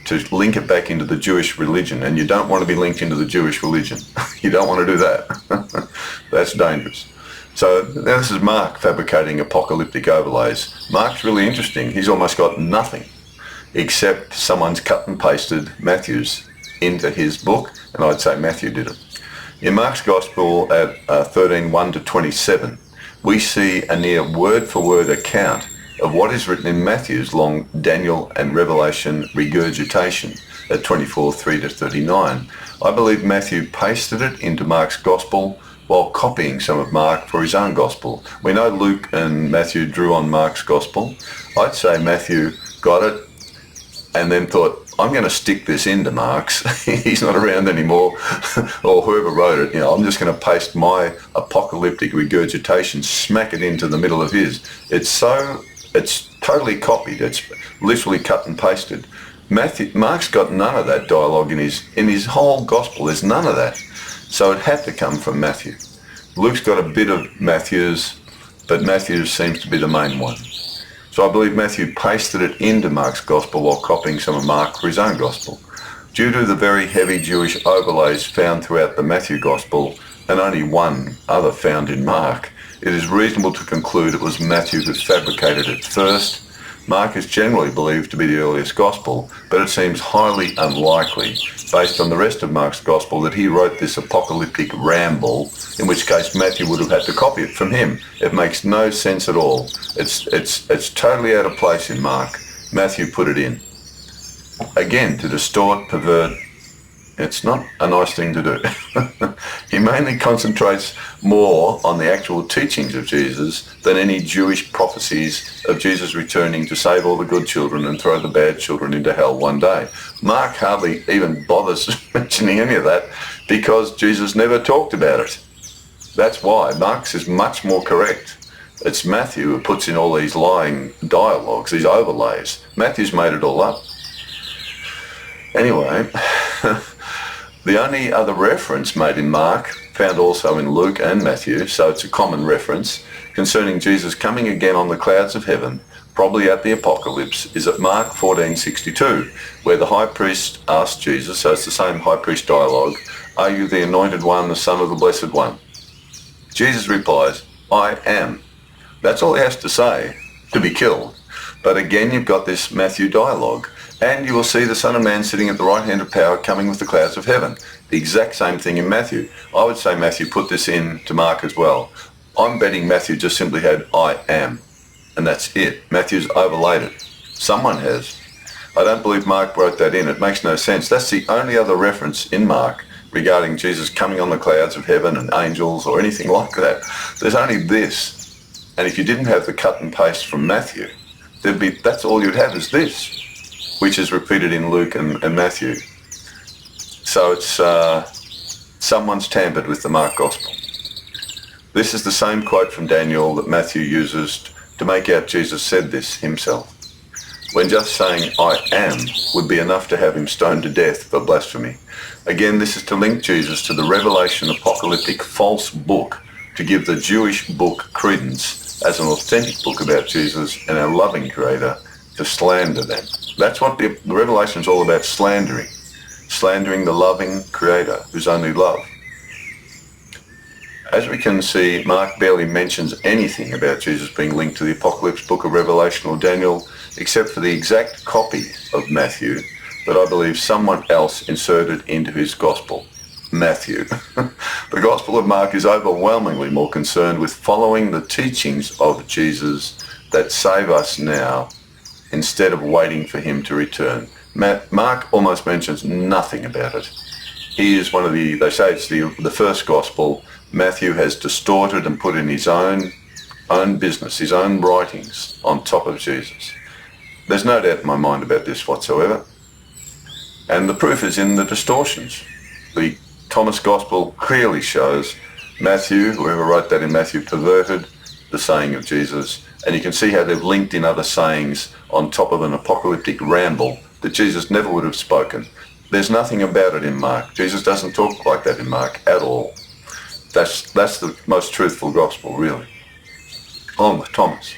to link it back into the Jewish religion, and you don't want to be linked into the Jewish religion. You don't want to do that. That's dangerous. So now this is Mark fabricating apocalyptic overlays. Mark's really interesting. He's almost got nothing except someone's cut and pasted Matthew's into his book, and I'd say Matthew did it. In Mark's Gospel at 13:1-27, we see a near word-for-word account of what is written in Matthew's long Daniel and Revelation regurgitation at 24:3-39. I believe Matthew pasted it into Mark's Gospel while copying some of Mark for his own Gospel. We know Luke and Matthew drew on Mark's Gospel. I'd say Matthew got it and then thought, I'm going to stick this into Mark's. He's not around anymore, or whoever wrote it. I'm just going to paste my apocalyptic regurgitation, smack it into the middle of his. It's totally copied. It's literally cut and pasted. Mark's got none of that dialogue in his whole Gospel. There's none of that. So it had to come from Matthew. Luke's got a bit of Matthew's, but Matthew's seems to be the main one. So I believe Matthew pasted it into Mark's Gospel while copying some of Mark for his own Gospel. Due to the very heavy Jewish overlays found throughout the Matthew Gospel, and only one other found in Mark, it is reasonable to conclude it was Matthew who fabricated it first, Mark is generally believed to be the earliest gospel, but it seems highly unlikely, based on the rest of Mark's gospel, that he wrote this apocalyptic ramble, in which case Matthew would have had to copy it from him. It makes no sense at all. It's totally out of place in Mark. Matthew put it in. Again, to distort, pervert, it's not a nice thing to do. He mainly concentrates more on the actual teachings of Jesus than any Jewish prophecies of Jesus returning to save all the good children and throw the bad children into hell one day. Mark hardly even bothers mentioning any of that because Jesus never talked about it. That's why Mark's is much more correct. It's Matthew who puts in all these lying dialogues, these overlays. Matthew's made it all up. Anyway, the only other reference made in Mark, found also in Luke and Matthew, so it's a common reference, concerning Jesus coming again on the clouds of heaven, probably at the apocalypse, is at Mark 14:62, where the high priest asked Jesus, so it's the same high priest dialogue, "Are you the anointed one, the Son of the Blessed One?" Jesus replies, "I am." That's all he has to say to be killed. But again, you've got this Matthew dialogue. "And you will see the Son of Man sitting at the right hand of power, coming with the clouds of heaven." The exact same thing in Matthew. I would say Matthew put this in to Mark as well. I'm betting Matthew just simply had "I am," and that's it. Matthew's overlaid it. Someone has. I don't believe Mark wrote that in. It makes no sense. That's the only other reference in Mark regarding Jesus coming on the clouds of heaven and angels or anything like that. There's only this. And if you didn't have the cut and paste from Matthew, that's all you'd have is this, which is repeated in Luke and Matthew. So it's someone's tampered with the Mark Gospel. This is the same quote from Daniel that Matthew uses to make out Jesus said this himself, when just saying "I am" would be enough to have him stoned to death for blasphemy. Again, this is to link Jesus to the Revelation apocalyptic false book, to give the Jewish book credence as an authentic book about Jesus and our loving Creator, to slander them. That's what the Revelation is all about, slandering the loving Creator who's only love. As we can see, Mark barely mentions anything about Jesus being linked to the Apocalypse, Book of Revelation or Daniel, except for the exact copy of Matthew that I believe someone else inserted into his Gospel. Matthew. The Gospel of Mark is overwhelmingly more concerned with following the teachings of Jesus that save us now instead of waiting for him to return. Mark almost mentions nothing about it. He is one of they say it's the first Gospel Matthew has distorted and put in his own business, his own writings on top of Jesus. There's no doubt in my mind about this whatsoever. And the proof is in the distortions. The Thomas Gospel clearly shows Matthew, whoever wrote that in Matthew, perverted the saying of Jesus. And you can see how they've linked in other sayings on top of an apocalyptic ramble that Jesus never would have spoken. There's nothing about it in Mark. Jesus doesn't talk like that in Mark at all. That's the most truthful gospel, really. On with Thomas.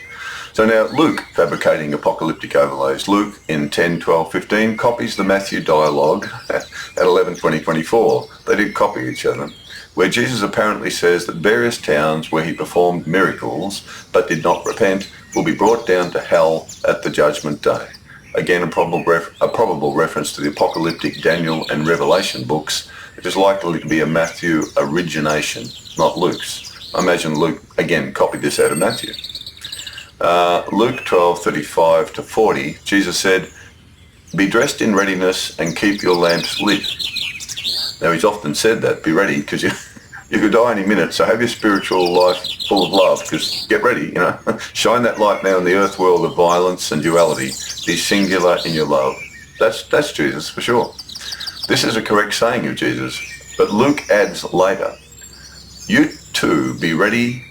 So now Luke, fabricating apocalyptic overlays. Luke in 10, 12, 15 copies the Matthew dialogue at 11, 20, 24. They did copy each other, where Jesus apparently says that various towns where he performed miracles but did not repent will be brought down to hell at the judgment day. Again, a probable reference to the apocalyptic Daniel and Revelation books, which is likely to be a Matthew origination, not Luke's. I imagine Luke, again, copied this out of Matthew. Luke 12:35 to 40, Jesus said, "Be dressed in readiness and keep your lamps lit." Now, he's often said that, be ready, because you could die any minute, so have your spiritual life full of love, because get ready, shine that light now in the earth world of violence and duality. Be singular in your love. That's Jesus, for sure. This is a correct saying of Jesus, but Luke adds later, "You too be ready,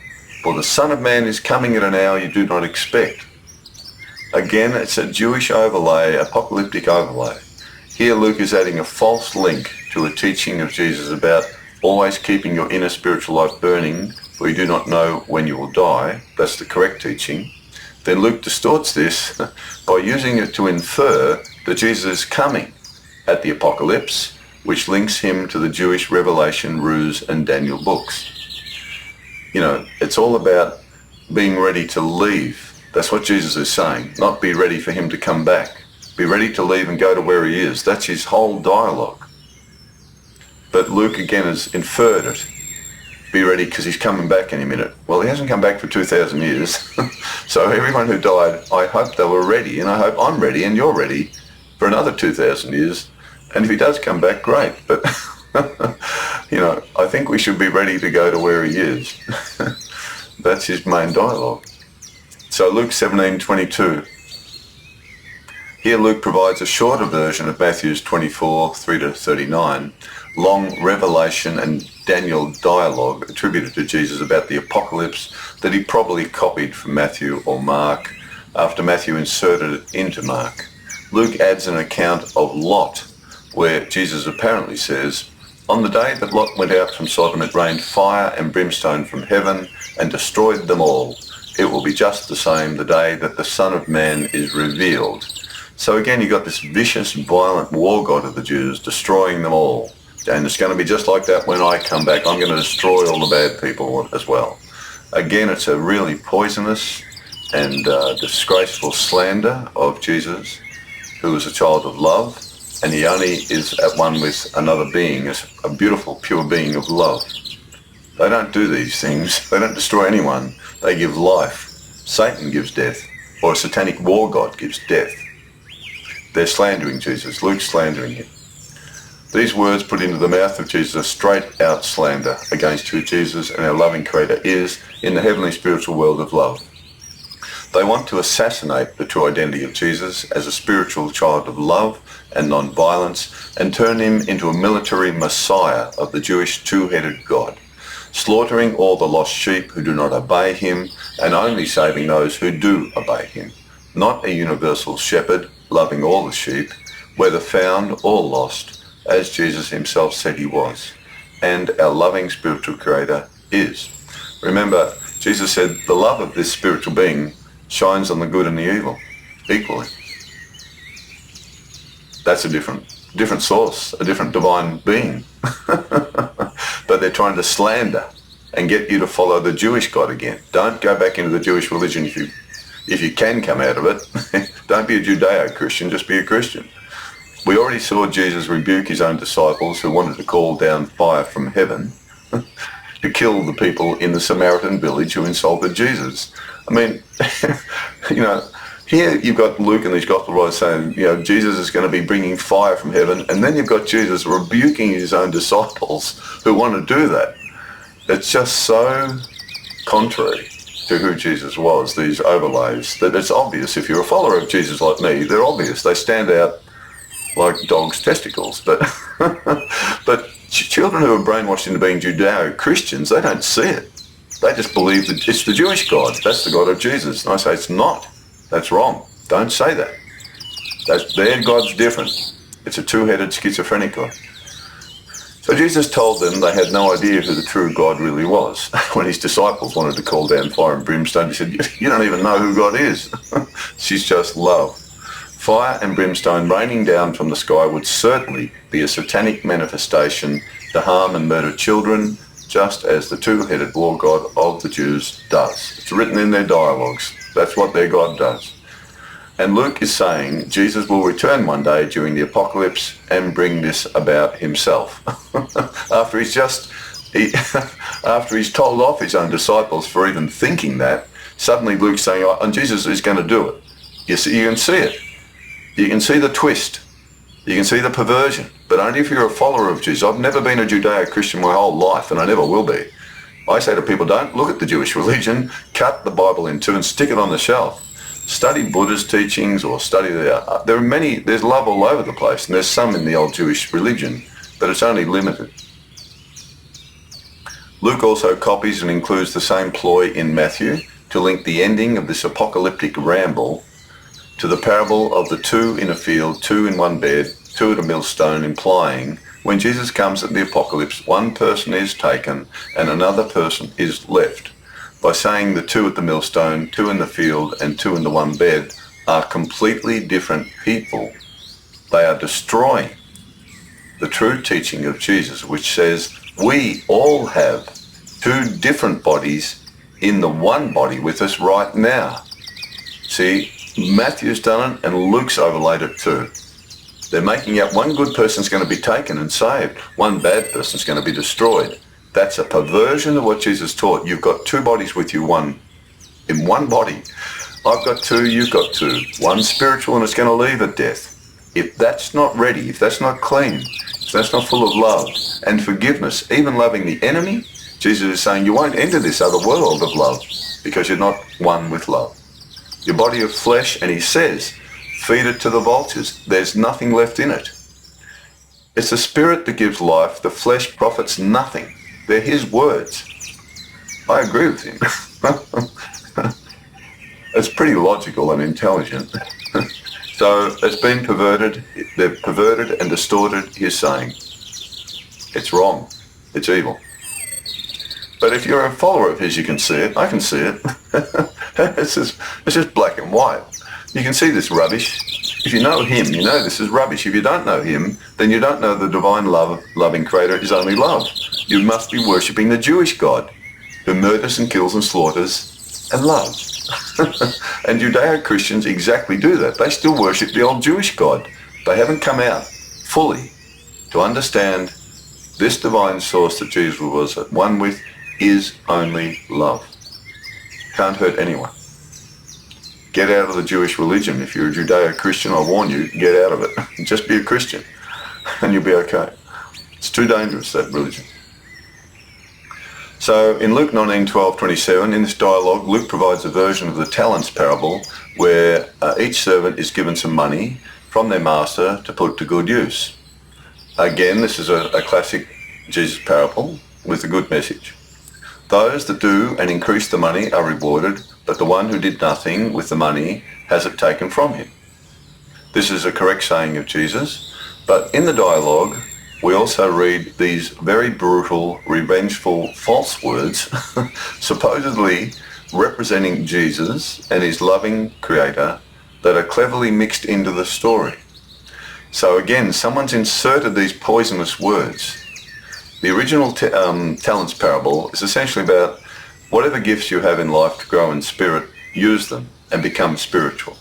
for the Son of Man is coming at an hour you do not expect." Again, it's a Jewish overlay, apocalyptic overlay. Here Luke is adding a false link to a teaching of Jesus about always keeping your inner spiritual life burning, for you do not know when you will die. That's the correct teaching. Then Luke distorts this by using it to infer that Jesus is coming at the apocalypse, which links him to the Jewish Revelation, Ruse, and Daniel books. It's all about being ready to leave That's what Jesus is saying, not be ready for him to come back. Be ready to leave and go to where he is. That's his whole dialogue. But Luke again has inferred it. Be ready because he's coming back any minute. Well, he hasn't come back for 2,000 years. So everyone who died, I hope they were ready, and I hope I'm ready and you're ready for another 2,000 years. And if he does come back, great. But, I think we should be ready to go to where he is. That's his main dialogue. So Luke 17:22. Here Luke provides a shorter version of Matthew's 24:3-39, long revelation and Daniel dialogue attributed to Jesus about the apocalypse that he probably copied from Matthew or Mark after Matthew inserted it into Mark. Luke adds an account of Lot, where Jesus apparently says, "On the day that Lot went out from Sodom, it rained fire and brimstone from heaven and destroyed them all. It will be just the same the day that the Son of Man is revealed." So again, you've got this vicious, violent war god of the Jews destroying them all. And it's going to be just like that when I come back. I'm going to destroy all the bad people as well. Again, it's a really poisonous and disgraceful slander of Jesus, who is a child of love, and he only is at one with another being, as a beautiful, pure being of love. They don't do these things. They don't destroy anyone. They give life. Satan gives death, or a satanic war god gives death. They're slandering Jesus. Luke's slandering him. These words put into the mouth of Jesus are straight out slander against who Jesus and our loving Creator is in the heavenly spiritual world of love. They want to assassinate the true identity of Jesus as a spiritual child of love and non-violence and turn him into a military messiah of the Jewish two-headed God, slaughtering all the lost sheep who do not obey him and only saving those who do obey him. Not a universal shepherd loving all the sheep, whether found or lost, as Jesus himself said he was, and our loving spiritual Creator is. Remember, Jesus said the love of this spiritual being shines on the good and the evil equally. That's a different source, a different divine being. But they're trying to slander and get you to follow the Jewish God again. Don't go back into the Jewish religion if you can come out of it. Don't be a Judeo-Christian, just be a Christian. We already saw Jesus rebuke his own disciples who wanted to call down fire from heaven to kill the people in the Samaritan village who insulted Jesus. I mean, here you've got Luke and these gospel writers saying, Jesus is going to be bringing fire from heaven, and then you've got Jesus rebuking his own disciples who want to do that. It's just so contrary to who Jesus was, these overlays, that it's obvious. If you're a follower of Jesus like me, they're obvious. They stand out like dogs' testicles. But but children who are brainwashed into being Judeo-Christians, they don't see it. They just believe that it's the Jewish God. That's the God of Jesus. And I say it's not. That's wrong. Don't say that. Their God's different. It's a two-headed schizophrenic God. So Jesus told them they had no idea who the true God really was. When his disciples wanted to call down fire and brimstone, he said, you don't even know who God is. She's just love. Fire and brimstone raining down from the sky would certainly be a satanic manifestation to harm and murder children, just as the two-headed war god of the Jews does. It's written in their dialogues. That's what their God does. And Luke is saying Jesus will return one day during the apocalypse and bring this about himself. After he's told off his own disciples for even thinking that, suddenly Luke's saying, and Jesus is going to do it. You can see it. You can see the twist. You can see the perversion. But only if you're a follower of Jesus. I've never been a Judeo-Christian my whole life, and I never will be. I say to people, don't look at the Jewish religion. Cut the Bible in two and stick it on the shelf. Study Buddha's teachings or study there's love all over the place, and there's some in the old Jewish religion, but it's only limited. Luke also copies and includes the same ploy in Matthew to link the ending of this apocalyptic ramble to the parable of the two in a field, two in one bed, two at a millstone, implying when Jesus comes at the apocalypse, one person is taken and another person is left. By saying the two at the millstone, two in the field, and two in the one bed are completely different people. They are destroying the true teaching of Jesus, which says we all have two different bodies in the one body with us right now. See, Matthew's done it and Luke's overlaid it too. They're making out one good person's going to be taken and saved. One bad person's going to be destroyed. That's a perversion of what Jesus taught. You've got two bodies with you, one in one body. I've got two, you've got two. One spiritual and it's going to leave at death. If that's not ready, if that's not clean, if that's not full of love and forgiveness, even loving the enemy, Jesus is saying you won't enter this other world of love because you're not one with love. Your body of flesh, and he says, feed it to the vultures. There's nothing left in it. It's the spirit that gives life. The flesh profits nothing. They're his words. I agree with him. It's pretty logical and intelligent. So it's been perverted. They've perverted and distorted his saying. It's wrong. It's evil. But if you're a follower of his, you can see it. I can see it. It's just black and white. You can see this rubbish. If you know him, you know this is rubbish. If you don't know him, then you don't know the divine loving creator is only love. You must be worshipping the Jewish God who murders and kills and slaughters and loves. And Judeo-Christians exactly do that. They still worship the old Jewish God. They haven't come out fully to understand this divine source that Jesus was at one with is only love. Can't hurt anyone. Get out of the Jewish religion. If you're a Judeo-Christian, I warn you, get out of it. Just be a Christian and you'll be okay. It's too dangerous, that religion. So in Luke 19:12-27, in this dialogue, Luke provides a version of the talents parable where each servant is given some money from their master to put to good use. Again, this is a classic Jesus parable with a good message. Those that do and increase the money are rewarded, but the one who did nothing with the money has it taken from him. This is a correct saying of Jesus, but in the dialogue, we also read these very brutal, revengeful, false words, supposedly representing Jesus and his loving creator, that are cleverly mixed into the story. So again, someone's inserted these poisonous words. The original talents parable is essentially about whatever gifts you have in life to grow in spirit, use them and become spiritual.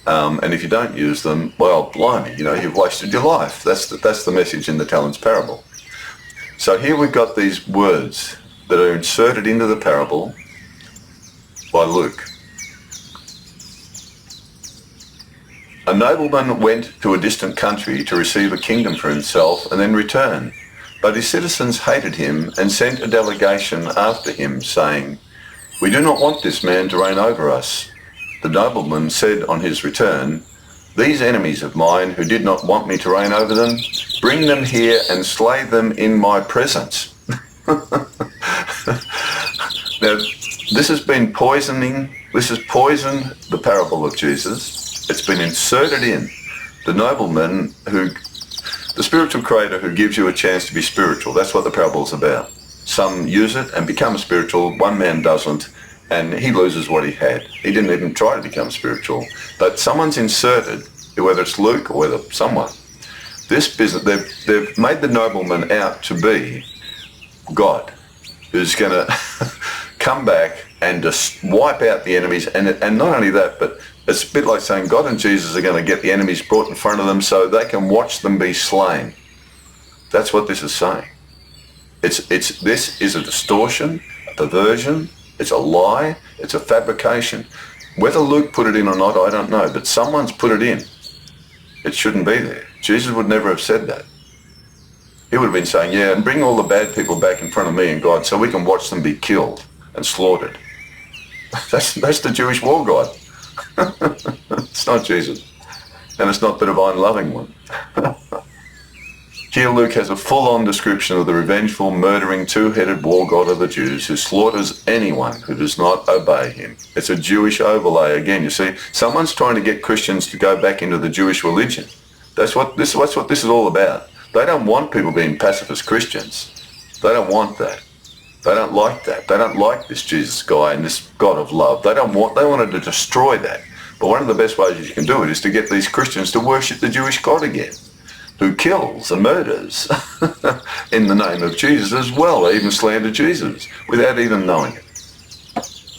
And if you don't use them, well, blimey, you've wasted your life. That's the message in the talents parable. So here we've got these words that are inserted into the parable by Luke. A nobleman went to a distant country to receive a kingdom for himself and then return. But his citizens hated him and sent a delegation after him, saying, "We do not want this man to reign over us." The nobleman said on his return, "These enemies of mine who did not want me to reign over them, bring them here and slay them in my presence." Now, this has poisoned the parable of Jesus. It's been inserted in. The nobleman the spiritual creator who gives you a chance to be spiritual. That's what the parable's about. Some use it and become spiritual. One man doesn't, and he loses what he had. He didn't even try to become spiritual. But someone's inserted, whether it's Luke or whether someone, this business, they've made the nobleman out to be God, who's going to come back and just wipe out the enemies. And not only that, but it's a bit like saying God and Jesus are going to get the enemies brought in front of them so they can watch them be slain. That's what this is saying. This is a distortion, a perversion, it's a lie, it's a fabrication. Whether Luke put it in or not, I don't know, but someone's put it in. It shouldn't be there. Jesus would never have said that. He would have been saying, yeah, and bring all the bad people back in front of me and God so we can watch them be killed and slaughtered. That's the Jewish war God. It's not Jesus. And it's not the divine loving one. Here Luke has a full-on description of the revengeful, murdering, two-headed war god of the Jews who slaughters anyone who does not obey him. It's a Jewish overlay again. You see, someone's trying to get Christians to go back into the Jewish religion. That's what this is all about. They don't want people being pacifist Christians. They don't want that. They don't like that. They don't like this Jesus guy and this God of love. They wanted to destroy that. But one of the best ways you can do it is to get these Christians to worship the Jewish God again, who kills and murders in the name of Jesus as well. They even slander Jesus without even knowing it.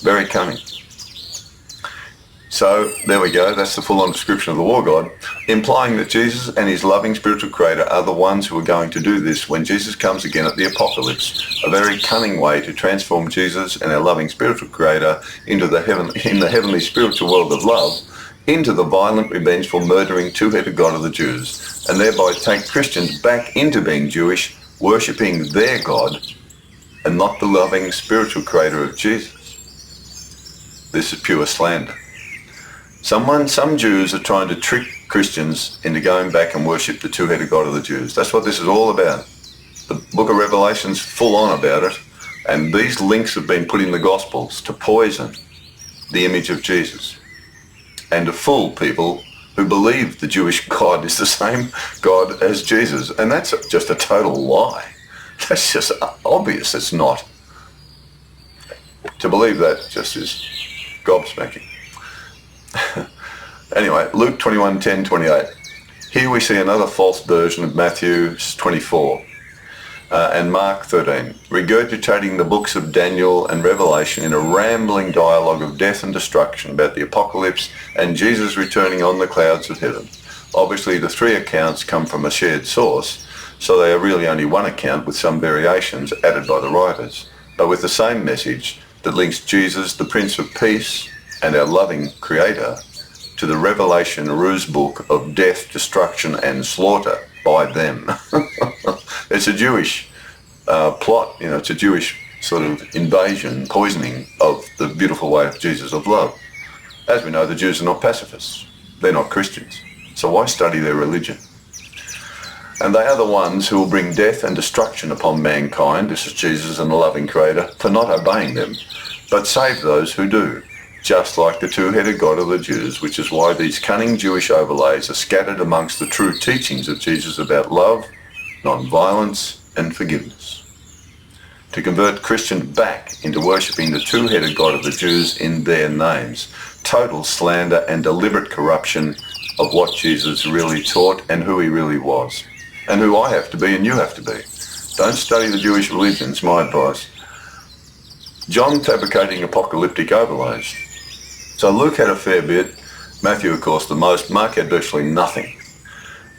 Very cunning. So there we go, that's the full-on description of the war god, implying that Jesus and his loving spiritual creator are the ones who are going to do this when Jesus comes again at the apocalypse. A very cunning way to transform Jesus and our loving spiritual creator into the heavenly spiritual world of love, into the violent, revengeful, murdering, two-headed God of the Jews, and thereby take Christians back into being Jewish, worshipping their God and not the loving spiritual creator of Jesus. This is pure slander. Some Jews are trying to trick Christians into going back and worship the two-headed God of the Jews. That's what this is all about. The book of Revelation's full on about it, and these links have been put in the Gospels to poison the image of Jesus and to fool people who believe the Jewish God is the same God as Jesus. And that's just a total lie. That's just obvious it's not. To believe that just is gobsmacking. Anyway, Luke 21:10-28. Here we see another false version of Matthew 24 and Mark 13, regurgitating the books of Daniel and Revelation in a rambling dialogue of death and destruction about the apocalypse and Jesus returning on the clouds of heaven. Obviously, the three accounts come from a shared source, so they are really only one account with some variations added by the writers, but with the same message that links Jesus, the Prince of Peace, and our loving Creator, to the Revelation ruse book of death, destruction, and slaughter by them. It's a Jewish plot, it's a Jewish sort of invasion, poisoning of the beautiful way of Jesus of love. As we know, the Jews are not pacifists. They're not Christians. So why study their religion? And they are the ones who will bring death and destruction upon mankind, this is Jesus and the loving Creator, for not obeying them, but save those who do, just like the two-headed God of the Jews, which is why these cunning Jewish overlays are scattered amongst the true teachings of Jesus about love, non-violence, and forgiveness. To convert Christians back into worshipping the two-headed God of the Jews in their names. Total slander and deliberate corruption of what Jesus really taught and who he really was. And who I have to be and you have to be. Don't study the Jewish religions, my advice. John fabricating apocalyptic overlays. So Luke had a fair bit, Matthew of course the most, Mark had virtually nothing.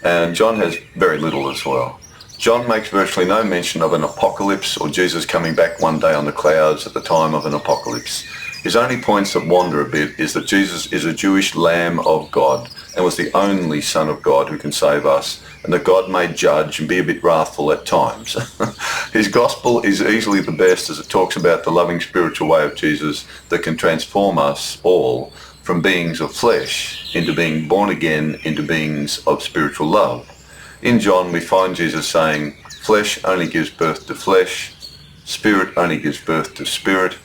And John has very little as well. John makes virtually no mention of an apocalypse or Jesus coming back one day on the clouds at the time of an apocalypse. His only points that wander a bit is that Jesus is a Jewish Lamb of God and was the only Son of God who can save us, and that God may judge and be a bit wrathful at times. His gospel is easily the best as it talks about the loving spiritual way of Jesus that can transform us all from beings of flesh into being born again into beings of spiritual love. In John we find Jesus saying, flesh only gives birth to flesh, spirit only gives birth to spirit.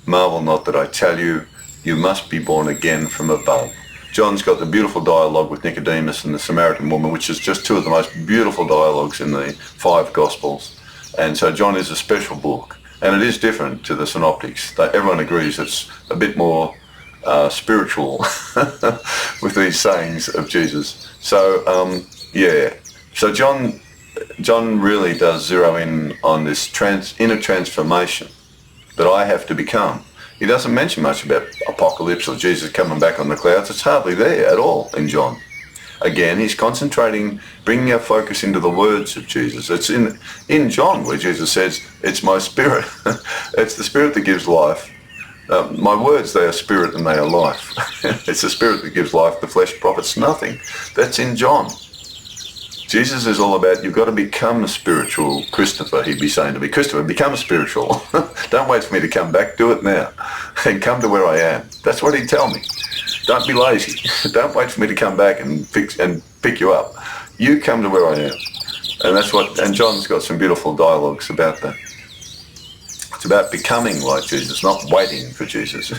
Marvel not that I tell you, you must be born again from above. John's got the beautiful dialogue with Nicodemus and the Samaritan woman, which is just two of the most beautiful dialogues in the 5 Gospels. And so John is a special book, and it is different to the Synoptics. Everyone agrees it's a bit more spiritual with these sayings of Jesus. So, So John really does zero in on this inner transformation that I have to become. He doesn't mention much about apocalypse or Jesus coming back on the clouds. It's hardly there at all in John. Again, he's concentrating, bringing our focus into the words of Jesus. It's in John where Jesus says, it's my spirit. It's the spirit that gives life. My words, they are spirit and they are life. It's the spirit that gives life. The flesh profits nothing. That's in John. Jesus is all about, you've got to become a spiritual Christopher, he'd be saying to me. Christopher, become a spiritual. Don't wait for me to come back, do it now. And come to where I am. That's what he'd tell me. Don't be lazy. Don't wait for me to come back and pick you up. You come to where I am. And John's got some beautiful dialogues about that. It's about becoming like Jesus, not waiting for Jesus.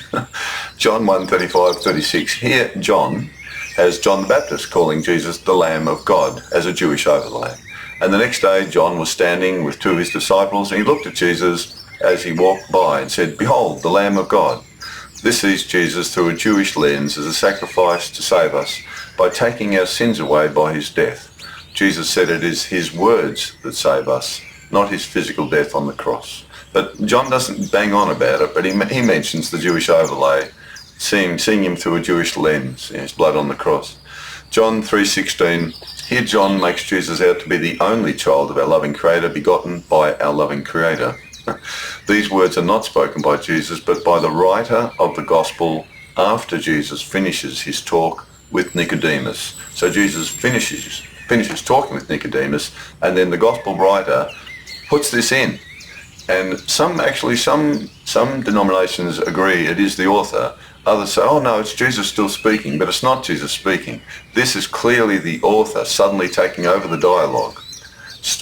John 1:35-36. Here, John has John the Baptist calling Jesus the Lamb of God as a Jewish overlay. And the next day, John was standing with 2 of his disciples, and he looked at Jesus as he walked by and said, behold, the Lamb of God. This sees Jesus through a Jewish lens as a sacrifice to save us by taking our sins away by his death. Jesus said it is his words that save us, not his physical death on the cross. But John doesn't bang on about it, but he mentions the Jewish overlay seeing him through a Jewish lens, his blood on the cross. John 3:16, here John makes Jesus out to be the only child of our loving Creator, begotten by our loving Creator. These words are not spoken by Jesus, but by the writer of the Gospel after Jesus finishes his talk with Nicodemus. So Jesus finishes talking with Nicodemus, and then the Gospel writer puts this in. And some denominations agree it is the author. Others say, oh no, it's Jesus still speaking, but it's not Jesus speaking. This is clearly the author suddenly taking over the dialogue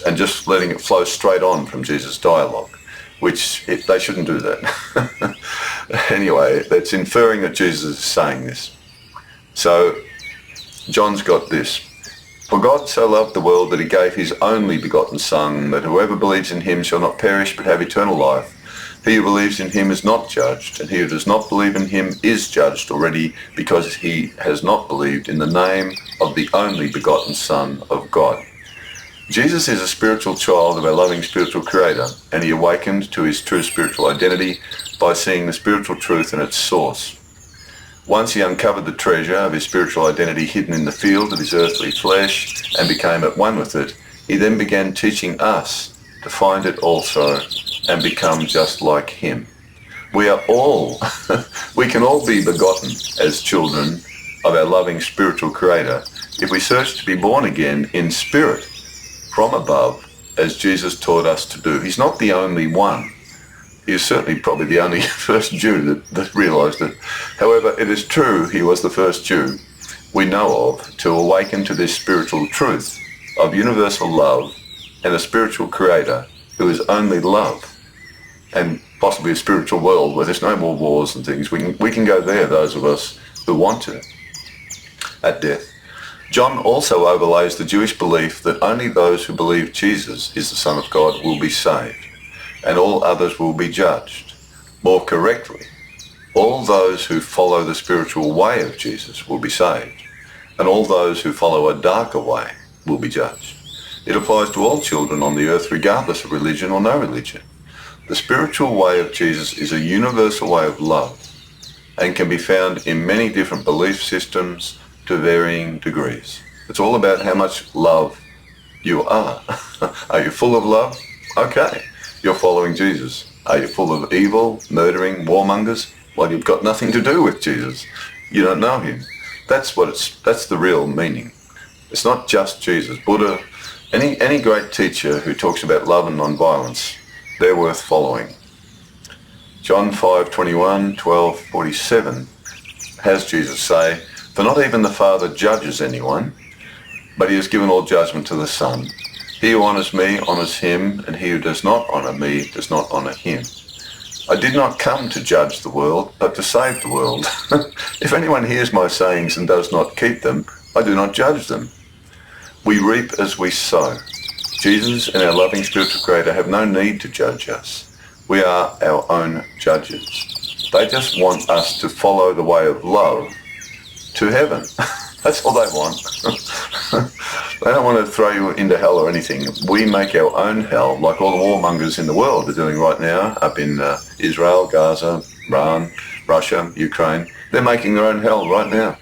and just letting it flow straight on from Jesus' dialogue, which they shouldn't do that. Anyway, that's inferring that Jesus is saying this. So John's got this. For God so loved the world that he gave his only begotten Son, that whoever believes in him shall not perish but have eternal life. He who believes in him is not judged, and he who does not believe in him is judged already, because he has not believed in the name of the only begotten Son of God. Jesus is a spiritual child of our loving spiritual Creator, and he awakened to his true spiritual identity by seeing the spiritual truth in its source. Once he uncovered the treasure of his spiritual identity hidden in the field of his earthly flesh and became at one with it, he then began teaching us to find it also and become just like him. We can all be begotten as children of our loving spiritual Creator if we search to be born again in spirit from above, as Jesus taught us to do. He's not the only one. He is certainly probably the only first Jew that realized it. However, it is true he was the first Jew we know of to awaken to this spiritual truth of universal love and a spiritual Creator who is only love, and possibly a spiritual world where there's no more wars and things. We can go there, those of us who want to, at death. John also overlays the Jewish belief that only those who believe Jesus is the Son of God will be saved, and all others will be judged. More correctly, all those who follow the spiritual way of Jesus will be saved, and all those who follow a darker way will be judged. It applies to all children on the earth regardless of religion or no religion. The spiritual way of Jesus is a universal way of love and can be found in many different belief systems to varying degrees. It's all about how much love you are. Are you full of love? Okay, you're following Jesus. Are you full of evil, murdering, warmongers? Well, you've got nothing to do with Jesus. You don't know him. That's the real meaning. It's not just Jesus. Buddha, any great teacher who talks about love and non-violence, they're worth following. John 5:21, 12:47 has Jesus say, for not even the Father judges anyone, but he has given all judgment to the Son. He who honours me honours him, and he who does not honour me does not honour him. I did not come to judge the world, but to save the world. If anyone hears my sayings and does not keep them, I do not judge them. We reap as we sow. Jesus and our loving spiritual Creator have no need to judge us. We are our own judges. They just want us to follow the way of love to heaven. That's all they want. They don't want to throw you into hell or anything. We make our own hell, like all the warmongers in the world are doing right now, up in Israel, Gaza, Iran, Russia, Ukraine. They're making their own hell right now.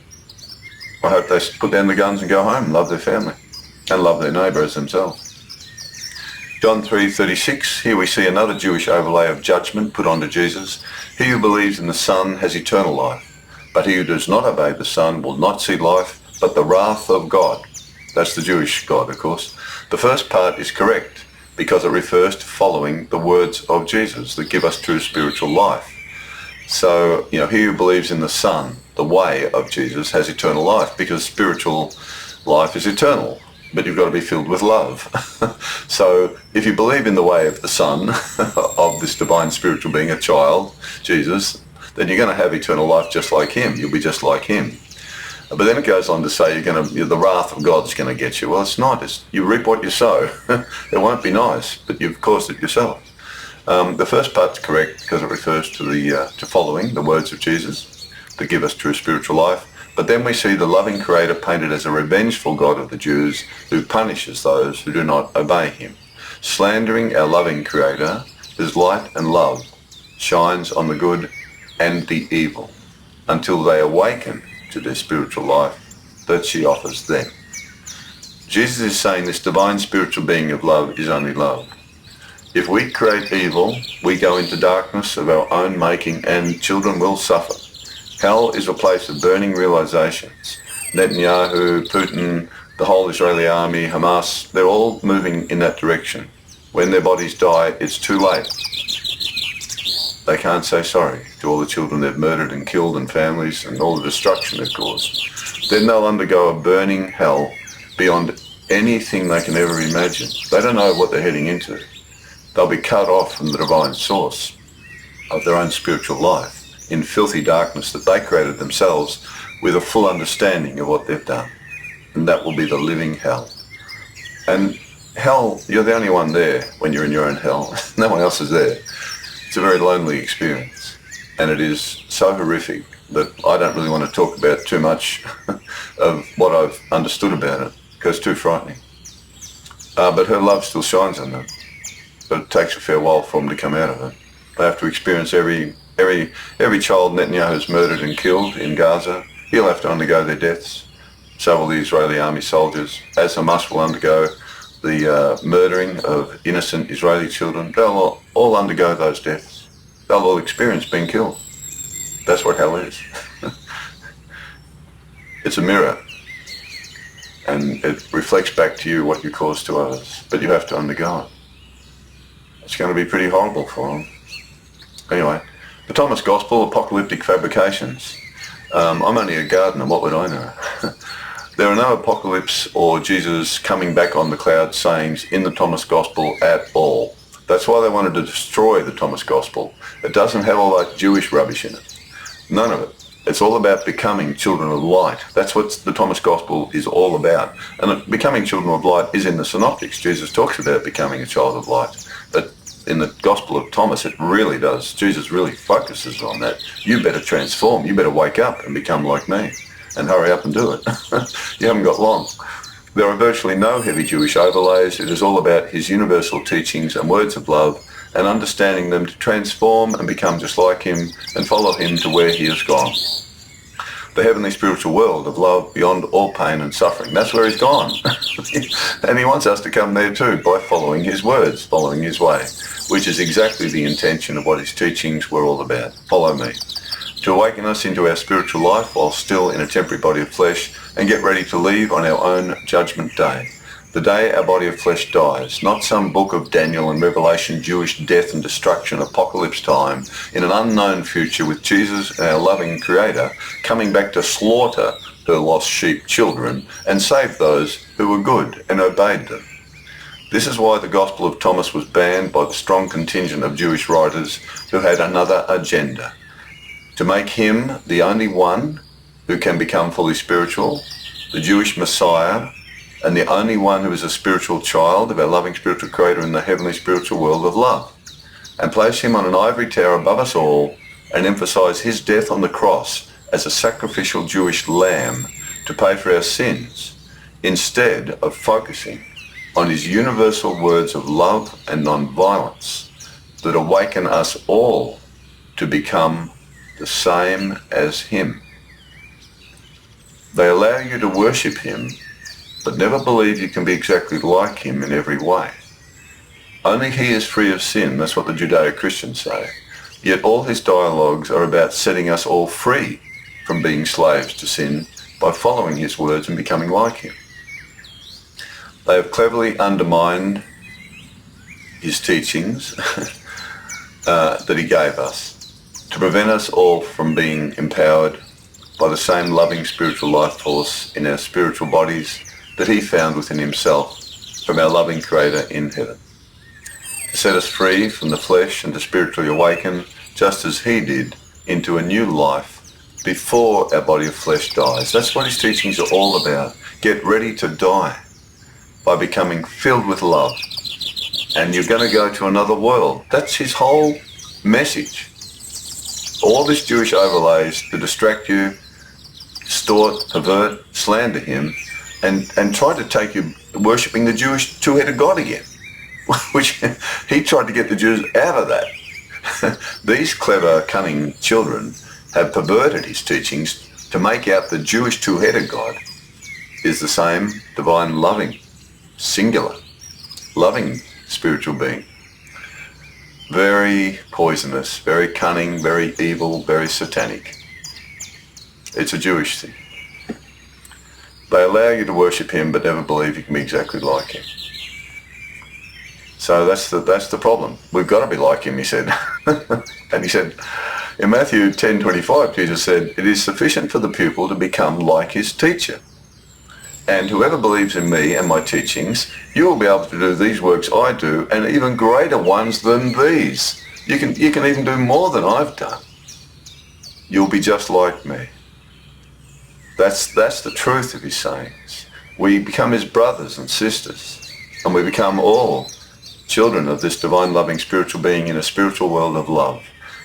I hope they put down the guns and go home, love their family, and love their neighbour as themselves. John 3:36, here we see another Jewish overlay of judgment put onto Jesus. He who believes in the Son has eternal life, but he who does not obey the Son will not see life, but the wrath of God. That's the Jewish God, of course. The first part is correct, because it refers to following the words of Jesus that give us true spiritual life. So, he who believes in the Son, the way of Jesus, has eternal life, because spiritual life is eternal. But you've got to be filled with love. So if you believe in the way of the Son, of this divine spiritual being, a child, Jesus, then you're going to have eternal life just like him. You'll be just like him. But then it goes on to say the wrath of God's going to get you. Well, it's not. You reap what you sow. It won't be nice, but you've caused it yourself. The first part's correct because it refers to following the words of Jesus that give us true spiritual life. But then we see the loving Creator painted as a revengeful God of the Jews who punishes those who do not obey him. Slandering our loving Creator, his light and love shines on the good and the evil. until they awaken to their spiritual life that she offers them. Jesus is saying this divine spiritual being of love is only love. If we create evil, we go into darkness of our own making and children will suffer. Hell is a place of burning realizations. Netanyahu, Putin, the whole Israeli army, Hamas, they're all moving in that direction. When their bodies die, it's too late. They can't say sorry to all the children they've murdered and killed and families and all the destruction they've caused. Then they'll undergo a burning hell beyond anything they can ever imagine. They don't know what they're heading into. They'll be cut off from the divine source of their own spiritual life in filthy darkness that they created themselves with a full understanding of what they've done. And that will be the living hell. And hell, you're the only one there when you're in your own hell. No one else is there. It's a very lonely experience. And it is so horrific that I don't really want to talk about too much of what I've understood about it, because it's too frightening. But her love still shines on them. But it takes a fair while for them to come out of it. They have to experience every child Netanyahu's murdered and killed in Gaza. He'll have to undergo their deaths. So will the Israeli army soldiers, as Hamas will undergo the murdering of innocent Israeli children. They'll all undergo those deaths. They'll all experience being killed. That's what hell is. It's a mirror. And it reflects back to you what you cause to others. But you have to undergo it. It's going to be pretty horrible for them. Anyway, the Thomas Gospel, Apocalyptic Fabrications. I'm only a gardener, what would I know? There are no apocalypse or Jesus coming back on the cloud sayings in the Thomas Gospel at all. That's why they wanted to destroy the Thomas Gospel. It doesn't have all that Jewish rubbish in it. None of it. It's all about becoming children of light. That's what the Thomas Gospel is all about. And becoming children of light is in the Synoptics. Jesus talks about becoming a child of light. But in the Gospel of Thomas, it really does. Jesus really focuses on that. You better transform. You better wake up and become like me. And hurry up and do it. You haven't got long. There are virtually no heavy Jewish overlays. It is all about his universal teachings and words of love and understanding them to transform and become just like him and follow him to where he has gone. The heavenly spiritual world of love beyond all pain and suffering. That's where he's gone. And he wants us to come there too by following his words, following his way, which is exactly the intention of what his teachings were all about. Follow me. To awaken us into our spiritual life while still in a temporary body of flesh and get ready to leave on our own judgment day. The day our body of flesh dies, not some book of Daniel and Revelation Jewish death and destruction apocalypse time in an unknown future with Jesus, our loving Creator, coming back to slaughter her lost sheep children and save those who were good and obeyed them. This is why the Gospel of Thomas was banned by the strong contingent of Jewish writers who had another agenda. To make him the only one who can become fully spiritual, the Jewish Messiah, and the only one who is a spiritual child of our loving spiritual Creator in the heavenly spiritual world of love, and place him on an ivory tower above us all and emphasize his death on the cross as a sacrificial Jewish lamb to pay for our sins, instead of focusing on his universal words of love and non-violence that awaken us all to become the same as him. They allow you to worship him, but never believe you can be exactly like him in every way. Only he is free of sin, that's what the Judeo-Christians say. Yet all his dialogues are about setting us all free from being slaves to sin by following his words and becoming like him. They have cleverly undermined his teachings that he gave us, to prevent us all from being empowered by the same loving spiritual life force in our spiritual bodies that he found within himself from our loving Creator in heaven. To set us free from the flesh and to spiritually awaken, just as he did, into a new life before our body of flesh dies. That's what his teachings are all about. Get ready to die by becoming filled with love. And you're going to go to another world. That's his whole message. All this Jewish overlays to distract you, distort, pervert, slander him, and try to take you worshipping the Jewish two-headed God again, which he tried to get the Jews out of that. These clever, cunning children have perverted his teachings to make out the Jewish two-headed God is the same divine loving, singular, loving spiritual being. Very poisonous, very cunning, very evil, very satanic. It's a Jewish thing. They allow you to worship him but never believe you can be exactly like him. So that's the problem. We've got to be like him, he said. And he said, in Matthew 10:25, Jesus said, it is sufficient for the pupil to become like his teacher. And whoever believes in me and my teachings, you will be able to do these works I do, and even greater ones than these. You can even do more than I've done. You'll be just like me. That's the truth of his sayings. We become his brothers and sisters, and we become all children of this divine loving spiritual being in a spiritual world of love.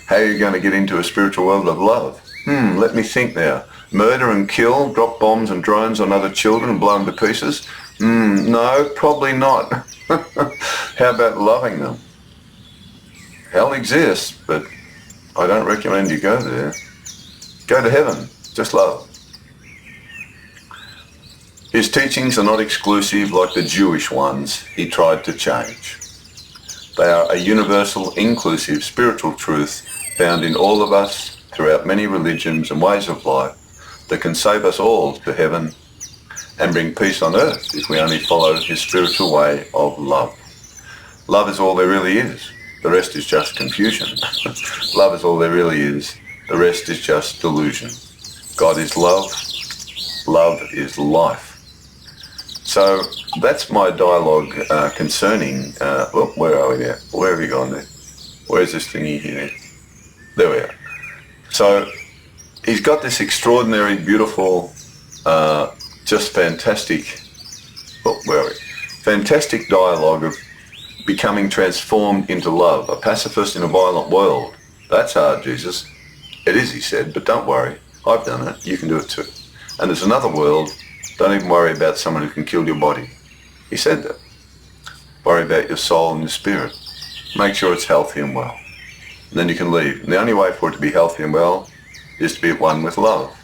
How are you going to get into a spiritual world of love? Let me think now. Murder and kill, drop bombs and drones on other children and blow them to pieces? No, probably not. How about loving them? Hell exists, but I don't recommend you go there. Go to heaven. Just love. His teachings are not exclusive like the Jewish ones he tried to change. They are a universal, inclusive, spiritual truth found in all of us throughout many religions and ways of life that can save us all to heaven and bring peace on earth if we only follow his spiritual way of love. Love is all there really is. The rest is just confusion. Love is all there really is. The rest is just delusion. God is love. Love is life. So that's my dialogue concerning, where are we now? Where have you gone there? Where's this thingy here? There we are. So he's got this extraordinary, beautiful, just fantastic, where are we? Fantastic dialogue of becoming transformed into love, a pacifist in a violent world. That's hard, Jesus. It is, he said, but don't worry. I've done it. You can do it too. And there's another world. Don't even worry about someone who can kill your body. He said that. Worry about your soul and your spirit. Make sure it's healthy and well. And then you can leave. And the only way for it to be healthy and well is to be at one with love.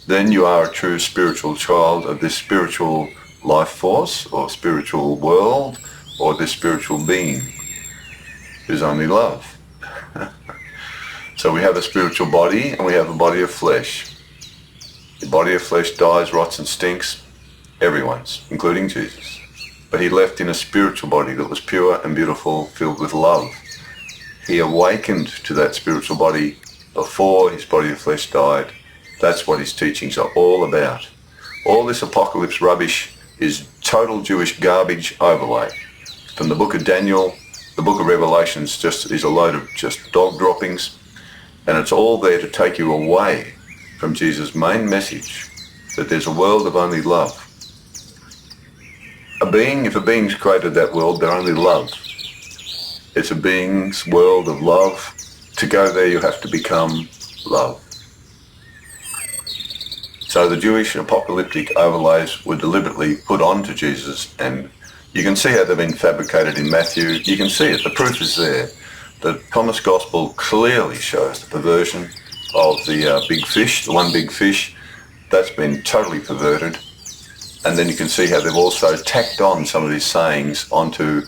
Then you are a true spiritual child of this spiritual life force or spiritual world or this spiritual being who's only love. So we have a spiritual body and we have a body of flesh. The body of flesh dies, rots and stinks. Everyone's, including Jesus. But he left in a spiritual body that was pure and beautiful, filled with love. He awakened to that spiritual body before his body of flesh died. That's what his teachings are all about. All this apocalypse rubbish is total Jewish garbage overlay. From the book of Daniel, the book of Revelations just is a load of just dog droppings. And it's all there to take you away from Jesus' main message, that there's a world of only love. If a being's created that world, they're only love. It's a being's world of love. To go there, you have to become love. So the Jewish apocalyptic overlays were deliberately put onto Jesus, and you can see how they've been fabricated in Matthew. You can see it. The proof is there. The Thomas Gospel clearly shows the perversion of the big fish, the one big fish. That's been totally perverted. And then you can see how they've also tacked on some of his sayings onto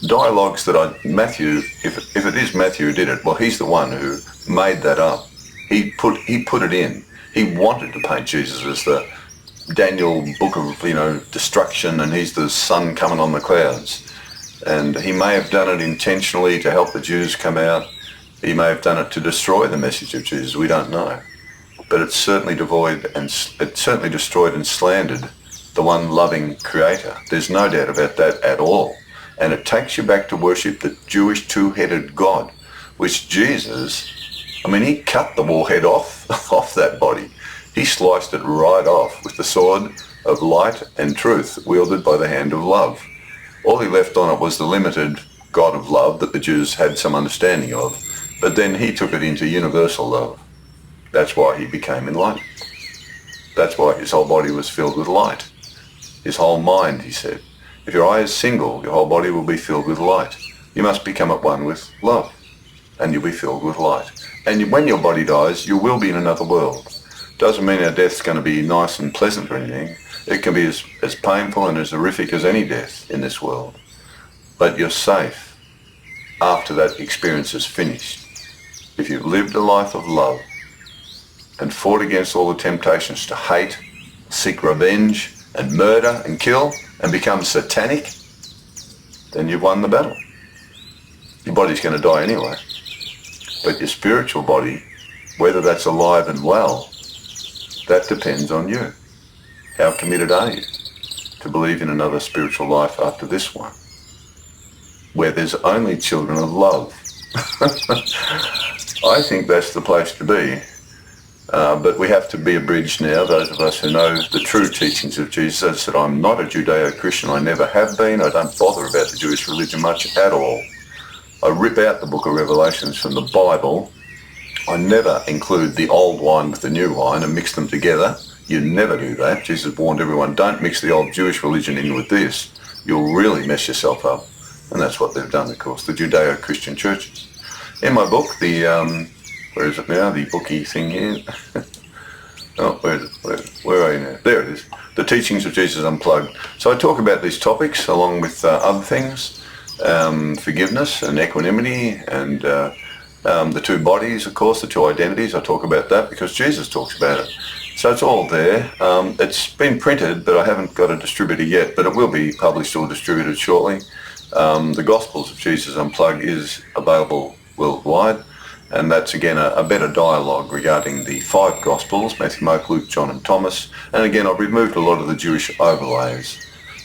dialogues that Matthew, if it is Matthew who did it, well, he's the one who made that up. He put it in. He wanted to paint Jesus as the Daniel book of, destruction, and he's the sun coming on the clouds. And he may have done it intentionally to help the Jews come out. He may have done it to destroy the message of Jesus. We don't know. But it's certainly it certainly destroyed and slandered the one loving creator. There's no doubt about that at all. And it takes you back to worship the Jewish two-headed God, which Jesus, he cut the warhead off that body. He sliced it right off with the sword of light and truth wielded by the hand of love. All he left on it was the limited God of love that the Jews had some understanding of. But then he took it into universal love. That's why he became enlightened. That's why his whole body was filled with light. His whole mind, he said. If your eye is single, your whole body will be filled with light. You must become at one with love, and you'll be filled with light. And when your body dies, you will be in another world. Doesn't mean our death's going to be nice and pleasant or anything. It can be as painful and as horrific as any death in this world. But you're safe after that experience is finished. If you've lived a life of love and fought against all the temptations to hate, seek revenge and murder and kill and become satanic, then you've won the battle. Your body's going to die anyway. But your spiritual body, whether that's alive and well, that depends on you. How committed are you to believe in another spiritual life after this one, where there's only children of love? I think that's the place to be. But we have to be abridged now, those of us who know the true teachings of Jesus. As I said, I'm not a Judeo-Christian. I never have been. I don't bother about the Jewish religion much at all. I rip out the book of Revelations from the Bible. I never include the old wine with the new wine and mix them together. You never do that. Jesus warned everyone, don't mix the old Jewish religion in with this. You'll really mess yourself up. And that's what they've done, of course, the Judeo-Christian churches. In my book, where is it now? The bookie thing here. Oh, where is it? Where are you now? There it is. The Teachings of Jesus Unplugged. So I talk about these topics along with other things, forgiveness and equanimity and the two bodies, of course, the two identities. I talk about that because Jesus talks about it. So it's all there. It's been printed, but I haven't got a distributor yet, but it will be published or distributed shortly. The Gospels of Jesus Unplugged is available worldwide. And that's, again, a better dialogue regarding the 5 Gospels, Matthew, Mark, Luke, John and Thomas. And again, I've removed a lot of the Jewish overlays,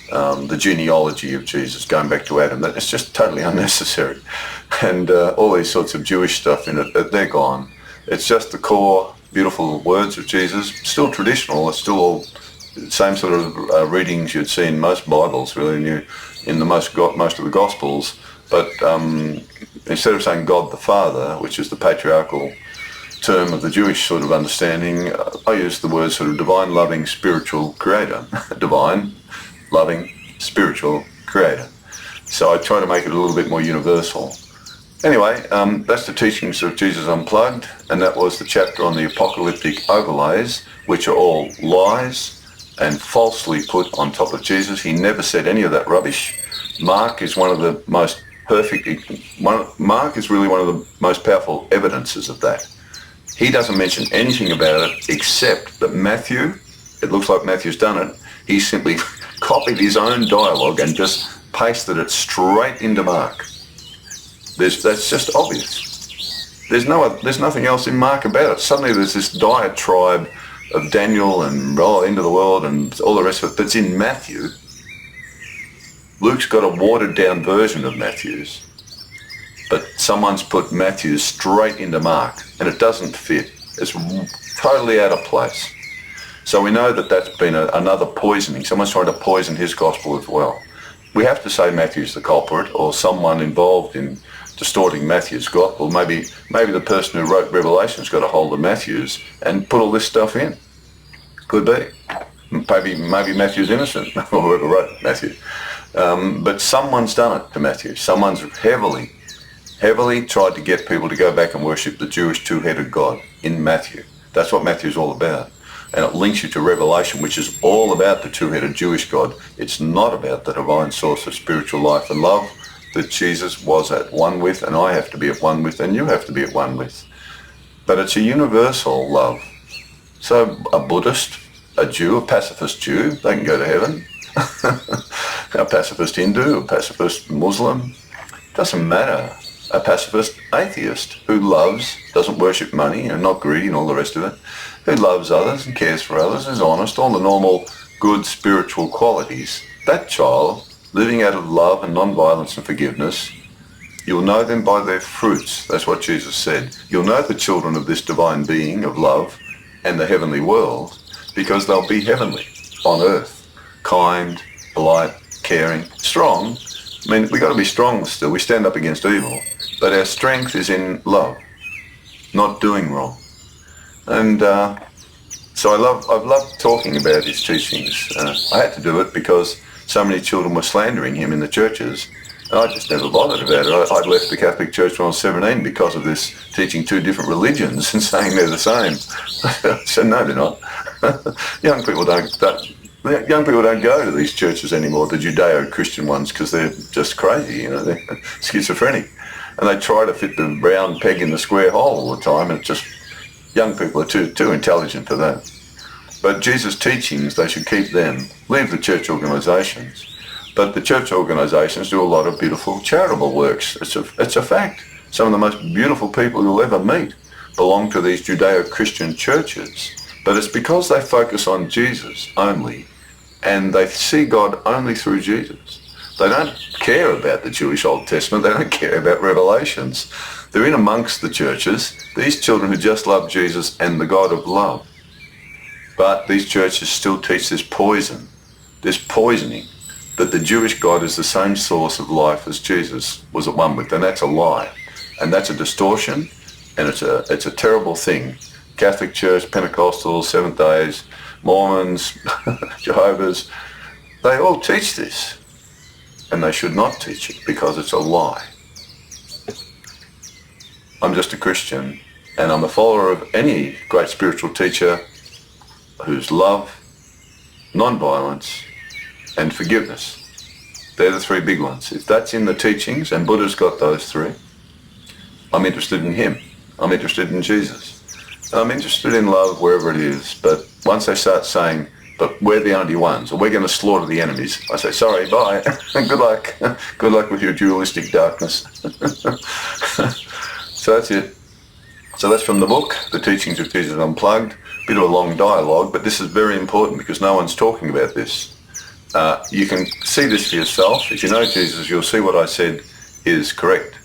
the genealogy of Jesus, going back to Adam. It's just totally unnecessary. And all these sorts of Jewish stuff in it, they're gone. It's just the core, beautiful words of Jesus, still traditional. It's still all the same sort of readings you'd see in most Bibles, really, in the most of the Gospels. But instead of saying God the Father, which is the patriarchal term of the Jewish sort of understanding, I use the word sort of divine, loving, spiritual creator. Divine, loving, spiritual creator. So I try to make it a little bit more universal. Anyway, that's the Teachings of Jesus Unplugged, and that was the chapter on the Apocalyptic Overlays, which are all lies and falsely put on top of Jesus. He never said any of that rubbish. Mark is one of the most Mark is really one of the most powerful evidences of that. He doesn't mention anything about it except that Matthew, it looks like Matthew's done it, he simply copied his own dialogue and just pasted it straight into Mark. That's just obvious. There's nothing else in Mark about it. Suddenly there's this diatribe of Daniel and end of the world and all the rest of it that's in Matthew. Luke's got a watered-down version of Matthew's, but someone's put Matthew's straight into Mark, and it doesn't fit. It's totally out of place. So we know that that's been another poisoning. Someone's trying to poison his gospel as well. We have to say Matthew's the culprit, or someone involved in distorting Matthew's gospel. Maybe the person who wrote Revelation's got a hold of Matthew's and put all this stuff in. Could be. Maybe Matthew's innocent, or whoever wrote Matthew. But someone's done it to Matthew. Someone's heavily tried to get people to go back and worship the Jewish two-headed God in Matthew. That's what Matthew's all about. And it links you to Revelation, which is all about the two-headed Jewish God. It's not about the divine source of spiritual life and love that Jesus was at one with, and I have to be at one with, and you have to be at one with. But it's a universal love. So a Buddhist, a Jew, a pacifist Jew, they can go to heaven. A pacifist Hindu, a pacifist Muslim, doesn't matter. A pacifist atheist who loves, doesn't worship money and not greedy and all the rest of it, who loves others and cares for others, is honest, all the normal good spiritual qualities. That child, living out of love and non-violence and forgiveness, you'll know them by their fruits. That's what Jesus said. You'll know the children of this divine being of love and the heavenly world because they'll be heavenly on earth, kind, polite, caring, strong. I mean, we've got to be strong still. We stand up against evil. But our strength is in love, not doing wrong. And so I've loved talking about his teachings. I had to do it because so many children were slandering him in the churches. And I just never bothered about it. I'd left the Catholic Church when I was 17 because of this teaching two different religions and saying they're the same. I said, no, they're not. Young people don't go to these churches anymore, the Judeo-Christian ones, because they're just crazy, you know, they're schizophrenic. And they try to fit the round peg in the square hole all the time, and it's just, young people are too intelligent for that. But Jesus' teachings, they should keep them. Leave the church organisations. But the church organisations do a lot of beautiful charitable works. It's a fact. Some of the most beautiful people you'll ever meet belong to these Judeo-Christian churches. But it's because they focus on Jesus only, and they see God only through Jesus. They don't care about the Jewish Old Testament. They don't care about Revelations. They're in amongst the churches, these children who just love Jesus and the God of love. But these churches still teach this poisoning, that the Jewish God is the same source of life as Jesus was at one with. And that's a lie. And that's a distortion, and it's a terrible thing. Catholic Church, Pentecostals, Seventh Days, Mormons, Jehovah's, they all teach this. And they should not teach it because it's a lie. I'm just a Christian, and I'm a follower of any great spiritual teacher whose love, non-violence, and forgiveness. They're the three big ones. If that's in the teachings, and Buddha's got those three, I'm interested in him. I'm interested in Jesus. And I'm interested in love wherever it is. But once they start saying, but we're the only ones, or we're going to slaughter the enemies, I say, sorry, bye. Good luck. Good luck with your dualistic darkness. So that's it. So that's from the book, The Teachings of Jesus Unplugged. Bit of a long dialogue, but this is very important because no one's talking about this. You can see this for yourself. If you know Jesus, you'll see what I said is correct.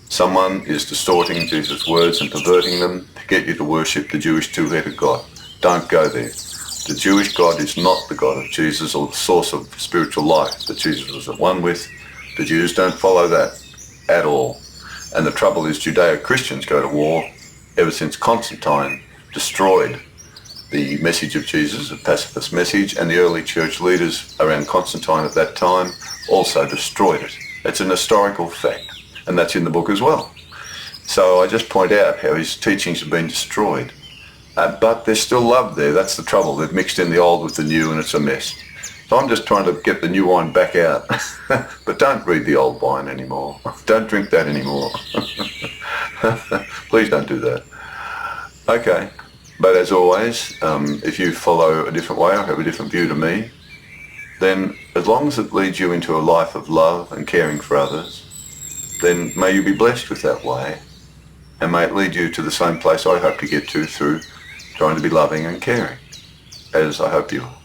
Someone is distorting Jesus' words and perverting them to get you to worship the Jewish two-headed God. Don't go there. The Jewish God is not the God of Jesus or the source of spiritual life that Jesus was at one with. The Jews don't follow that at all. And the trouble is Judeo-Christians go to war ever since Constantine destroyed the message of Jesus, a pacifist message, and the early church leaders around Constantine at that time also destroyed it. It's an historical fact, and that's in the book as well. So I just point out how his teachings have been destroyed. But there's still love there. That's the trouble. They've mixed in the old with the new, and it's a mess. So I'm just trying to get the new wine back out. But don't read the old wine anymore. Don't drink that anymore. Please don't do that. Okay. But as always, if you follow a different way or have a different view to me, then as long as it leads you into a life of love and caring for others, then may you be blessed with that way, and may it lead you to the same place I hope to get to through trying to be loving and caring, as I hope you are.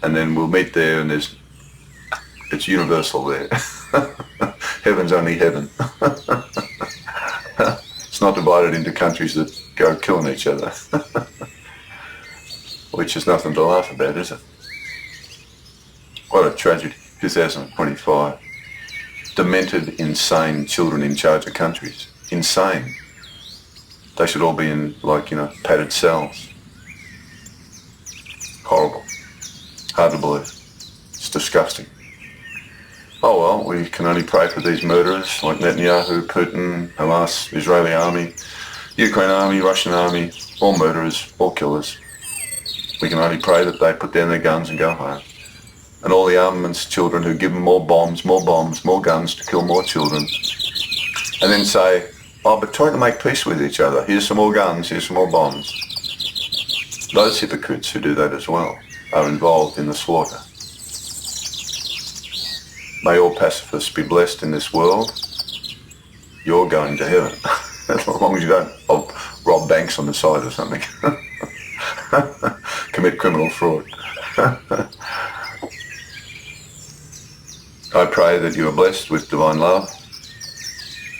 And then we'll meet there, and it's universal there. Heaven's only heaven. It's not divided into countries that go killing each other, which is nothing to laugh about, is it? What a tragedy, 2025. Demented, insane children in charge of countries. Insane. They should all be in, padded cells. Horrible. Hard to believe. It's disgusting. Oh well, we can only pray for these murderers like Netanyahu, Putin, Hamas, Israeli army, Ukraine army, Russian army, all murderers, all killers. We can only pray that they put down their guns and go home. And all the armaments children who give them more bombs, more guns to kill more children. And then say, oh, but try to make peace with each other. Here's some more guns, here's some more bombs. Those hypocrites who do that as well are involved in the slaughter. May all pacifists be blessed in this world. You're going to heaven. As long as you don't rob banks on the side or something. Commit criminal fraud. I pray that you are blessed with divine love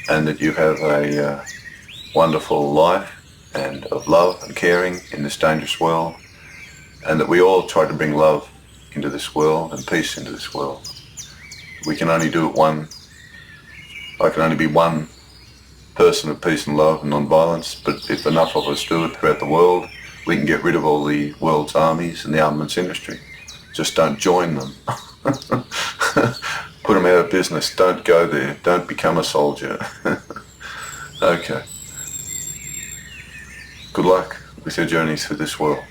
and that you have a wonderful life and of love and caring in this dangerous world, and that we all try to bring love into this world and peace into this world. We can only do it I can only be one person of peace and love and non-violence, but if enough of us do it throughout the world, we can get rid of all the world's armies and the armaments industry. Just don't join them. Put them out of business. Don't go there. Don't become a soldier. Okay. Good luck with your journey through this world.